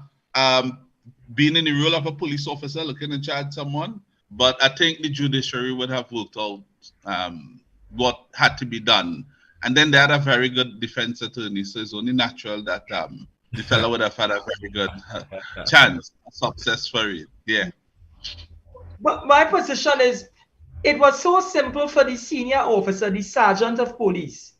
being in the role of a police officer looking to charge someone. But I think the judiciary would have worked out what had to be done. And then they had a very good defense attorney, so it's only natural that the fellow would have had a very good chance, success for it. Yeah. But my position is, it was so simple for the senior officer, the sergeant of police,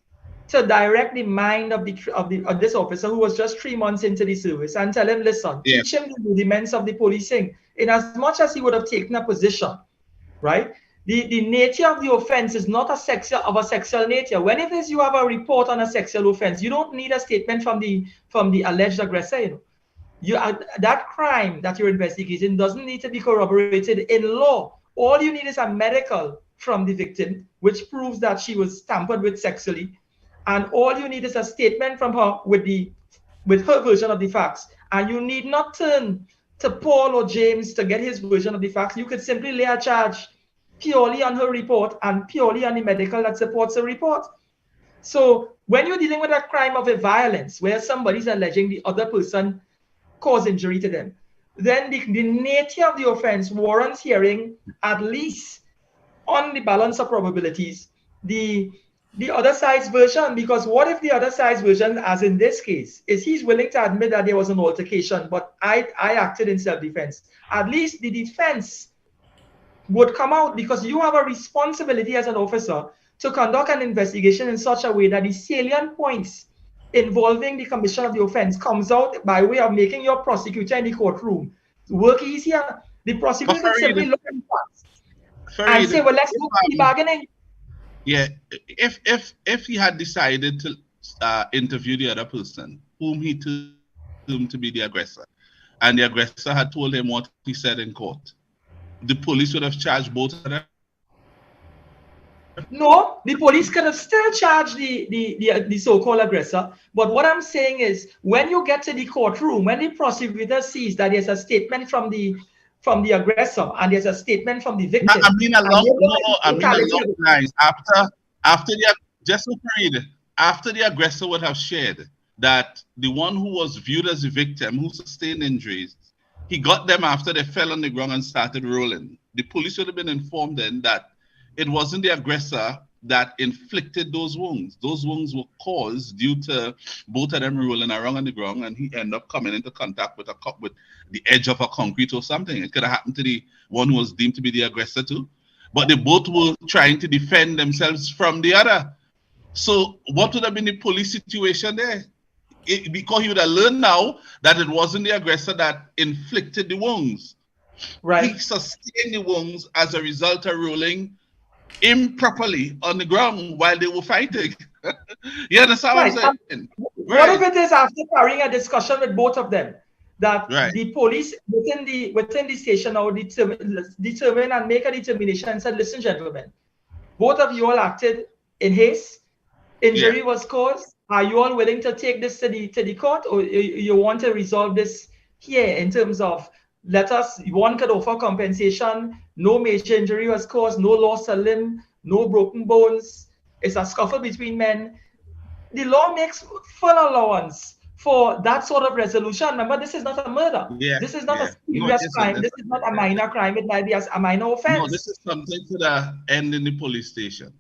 to direct the mind of this officer who was just 3 months into the service and tell him, listen, teach him the rudiments of the policing. In as much as he would have taken a position, right? The nature of the offense is not a sexual nature. When it is you have a report on a sexual offense, you don't need a statement from the alleged aggressor. That crime that you're investigating doesn't need to be corroborated in law. All you need is a medical from the victim, which proves that she was tampered with sexually. And all you need is a statement from her with her version of the facts. And you need not turn to Paul or James to get his version of the facts. You could simply lay a charge purely on her report and purely on the medical that supports the report. So when you're dealing with a crime of a violence where somebody's alleging the other person caused injury to them, then the nature of the offense warrants hearing, at least on the balance of probabilities, the other side's version. Because what if the other side's version, as in this case, is he's willing to admit that there was an altercation, but I acted in self-defense? At least the defense would come out, because you have a responsibility as an officer to conduct an investigation in such a way that the salient points involving the commission of the offense comes out by way of making your prosecutor in the courtroom work easier. The prosecutor can simply look at facts and say, well, let's go to the bargaining. Yeah, if he had decided to interview the other person, whom he assumed to be the aggressor, and the aggressor had told him what he said in court, the police would have charged both of them? No, the police could have still charged the so-called aggressor. But what I'm saying is, when you get to the courtroom, when the prosecutor sees that there's a statement from the aggressor and there's a statement from the victim. I mean along lines. After the aggressor would have shared that the one who was viewed as the victim, who sustained injuries, he got them after they fell on the ground and started rolling. The police would have been informed then that it wasn't the aggressor that inflicted those wounds. Those wounds were caused due to both of them rolling around on the ground, and he ended up coming into contact with the edge of a concrete or something. It could have happened to the one who was deemed to be the aggressor too. But they both were trying to defend themselves from the other. So what would have been the police situation there? Because he would have learned now that it wasn't the aggressor that inflicted the wounds. Right. He sustained the wounds as a result of rolling improperly on the ground while they were fighting. You understand what I'm saying? What if it is after carrying a discussion with both of them that the police within the station now determine and make a determination and said, listen, gentlemen, both of you all acted in haste, injury was caused. Are you all willing to take this to the court, or you want to resolve this here in terms of one could offer compensation, no major injury was caused, no loss of limb, no broken bones, it's a scuffle between men. The law makes full allowance for that sort of resolution. Remember, this is not a murder. This is not a serious crime. This is not a minor crime. It might be a minor offense. No, this is something to the end in the police station.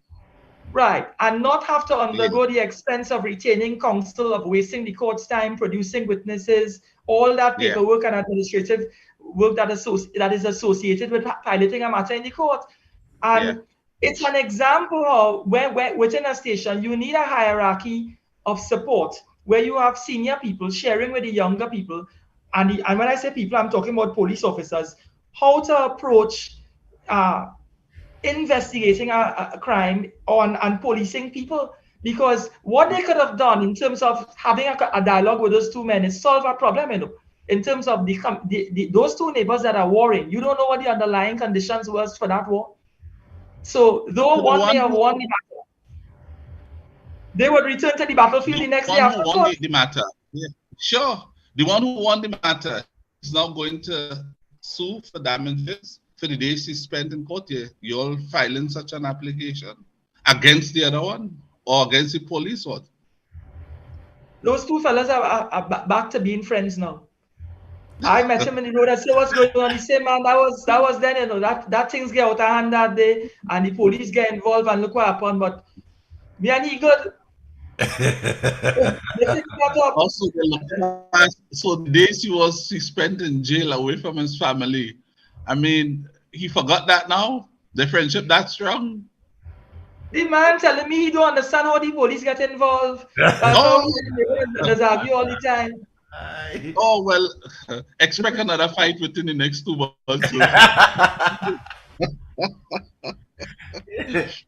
Right, and not have to undergo the expense of retaining counsel, of wasting the court's time, producing witnesses, all that paperwork and administrative work that is associated with piloting a matter in the court. And it's an example of where within a station, you need a hierarchy of support where you have senior people sharing with the younger people. And when I say people, I'm talking about police officers, how to approach investigating a crime and policing people. Because what they could have done in terms of having a dialogue with those two men is solve a problem, in terms of those two neighbors that are warring. You don't know what the underlying conditions was for that war. So though one may have won the battle, they would return to the battlefield the next day after. The one who won the matter, sure. The one who won the matter is now going to sue for damages for the days he spent in court here. You're all filing such an application against the other one or against the police? What? Those two fellas are back to being friends now. I met him in the road. I said, what's going on? He said, man, that was then, that things get out of hand that day, and the police get involved, and look what happened. But me and he good. Also, so the days he spent in jail away from his family, I mean, he forgot that now? The friendship that strong? The man telling me he don't understand how the police get involved. There's argue all the time. Oh, well, expect another fight within the next 2 months.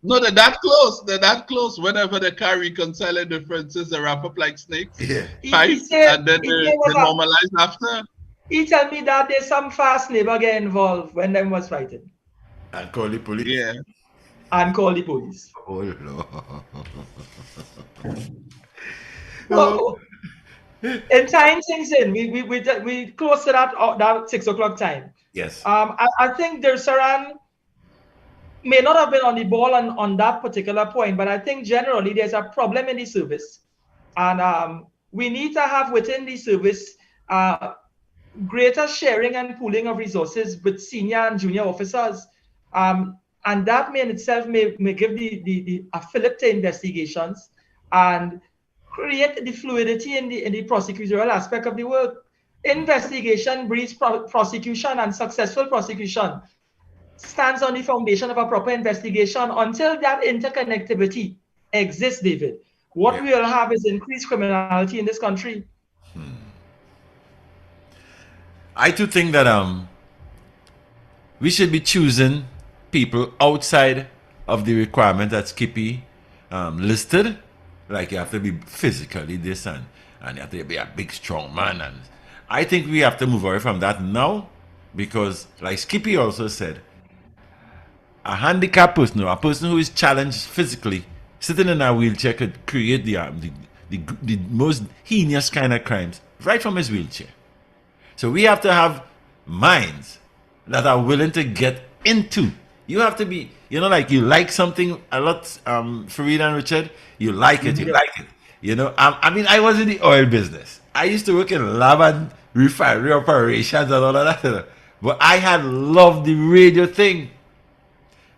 No, they're that close. They're that close. Whenever they can reconcile differences, they wrap up like snakes. Fight, and then they normalize after. He tell me that there's some fast neighbor get involved when them was fighting. And call the police. Yeah. And call the police. Oh, no. Well, in time things in, we close to that 6 o'clock time. Yes. I think Dersaran may not have been on the ball on that particular point, but I think generally there's a problem in the service, and we need to have within the service greater sharing and pooling of resources with senior and junior officers. And that may in itself may give a fillip to investigations and create the fluidity in the prosecutorial aspect of the work. Investigation breeds prosecution, and successful prosecution stands on the foundation of a proper investigation. Until that interconnectivity exists, David, what we will have is increased criminality in this country. I too think that we should be choosing people outside of the requirement that Skippy listed. Like you have to be physically this and you have to be a big strong man, and I think we have to move away from that now, because like Skippy also said, a handicapped person or a person who is challenged physically sitting in a wheelchair could create the most heinous kind of crimes right from his wheelchair. So we have to have minds that are willing to get into. You have to be, like you like something a lot, Fareed and Richard, you like it, you like it. I mean, I was in the oil business. I used to work in lab and refinery operations and all of that. But I had loved the radio thing.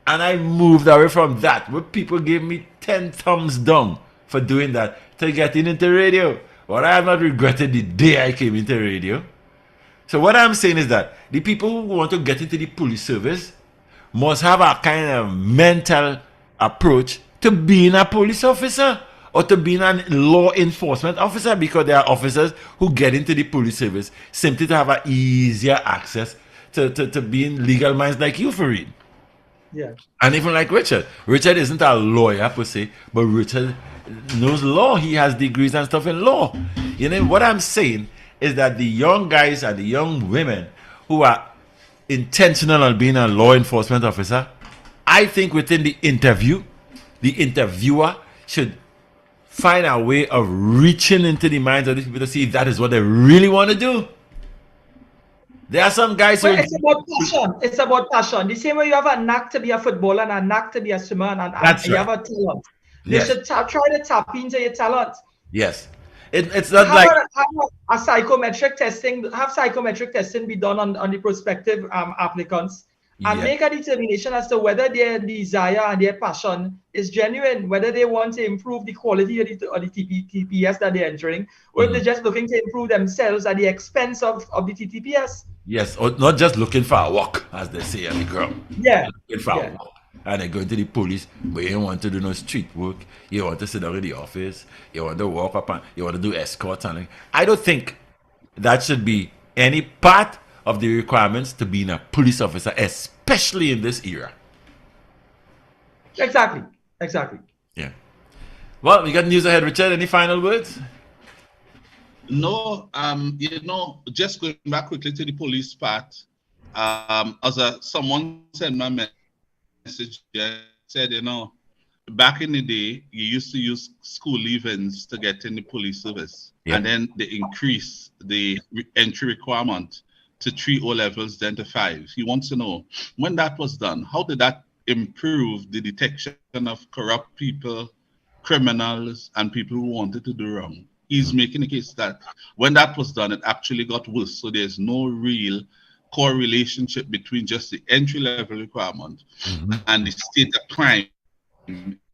And I moved away from that, where people gave me 10 thumbs down for doing that, to getting into radio. But I have not regretted the day I came into radio. So what I'm saying is that the people who want to get into the police service must have a kind of mental approach to being a police officer or to being a law enforcement officer, because there are officers who get into the police service simply to have an easier access to being legal minds like you, Fareed. Yeah. And even like Richard. Richard isn't a lawyer per se, but Richard knows law. He has degrees and stuff in law. What I'm saying is that the young guys and the young women who are intentional on being a law enforcement officer, I think within the interview, the interviewer should find a way of reaching into the minds of these people to see if that is what they really want to do. There are some guys who... It's about passion. It's about passion. The same way you have a knack to be a footballer and a knack to be a swimmer, and you have a talent. Yes. You should try to tap into your talent. Yes. It's not like... Have a psychometric testing. Have psychometric testing be done on the prospective applicants, and make a determination as to whether their desire and their passion is genuine, whether they want to improve the quality of the TPS that they're entering, or if they're just looking to improve themselves at the expense of the TPS. Yes, or not just looking for a walk, as they say on the ground. Yeah. Looking for a walk. And they go into the police, but you don't want to do no street work. You want to sit down in the office. You want to walk up and you want to do escorts. And I don't think that should be any part of the requirements to being a police officer, especially in this era. Exactly. Yeah. Well, we got news ahead, Richard. Any final words? No, just going back quickly to the police part. Someone sent my message, said, back in the day, you used to use school leavings to get in the police service. Yeah. And then they increased the entry requirement to 3 O levels, then to 5. He wants to know, when that was done, how did that improve the detection of corrupt people, criminals, and people who wanted to do wrong? He's making a case that when that was done, it actually got worse. So there's no real correlationship between just the entry-level requirement and the state of crime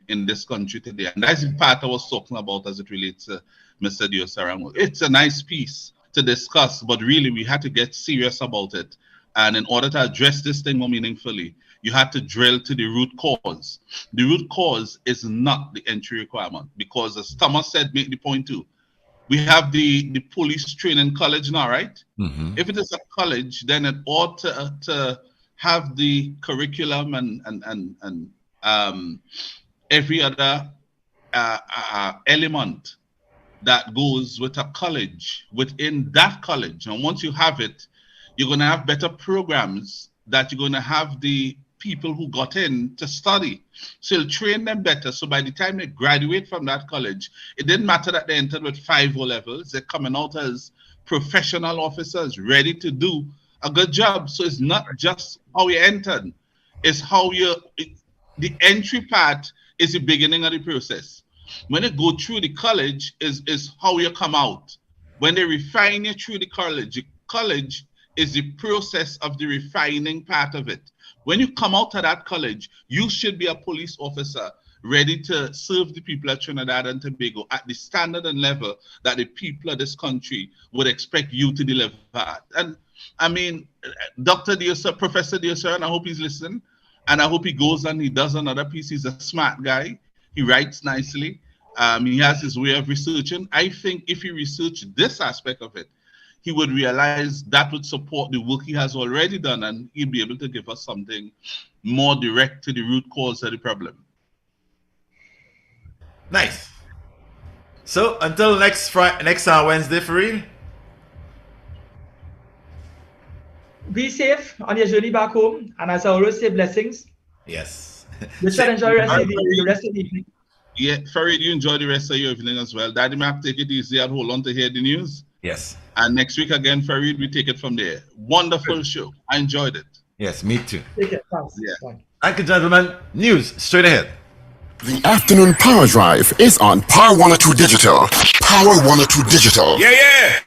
in this country today. And that's the part I was talking about as it relates to Mr. Diosaramo. It's a nice piece to discuss, but really we had to get serious about it. And in order to address this thing more meaningfully, you had to drill to the root cause. The root cause is not the entry requirement, because as Thomas said, make the point too, we have the police training college now, right? If it is a college, then it ought to have the curriculum and every other element that goes with a college within that college. And once you have it, you're going to have better programs that you're going to have the people who got in to study. So you'll train them better. So by the time they graduate from that college, it didn't matter that they entered with 5 O levels. They're coming out as professional officers ready to do a good job. So it's not just how you entered. It's how the entry part is the beginning of the process. When you go through the college is how you come out. When they refine you through the college, college is the process of the refining part of it. When you come out of that college, you should be a police officer ready to serve the people of Trinidad and Tobago at the standard and level that the people of this country would expect you to deliver at. And I mean, Dr. Diosar, Professor Diosar, and I hope he's listening, and I hope he goes and he does another piece. He's a smart guy. He writes nicely. He has his way of researching. I think if he researched this aspect of it, he would realize that would support the work he has already done, and he'll be able to give us something more direct to the root cause of the problem. Nice. So until next Wednesday, Fareed. Be safe on your journey back home, and as I always say, blessings. Yes. You should enjoy the rest of the evening. Yeah, Fareed, you enjoy the rest of your evening as well. Daddy Mac, take it easy and hold on to hear the news. Yes. And next week again, Fareed, we take it from there. Wonderful show. I enjoyed it. Yes, me too. Take care. Thanks. Yeah. Bye. Thank you, gentlemen. News straight ahead. The afternoon power drive is on Power 102 Digital. Power 102 Digital. Yeah, yeah.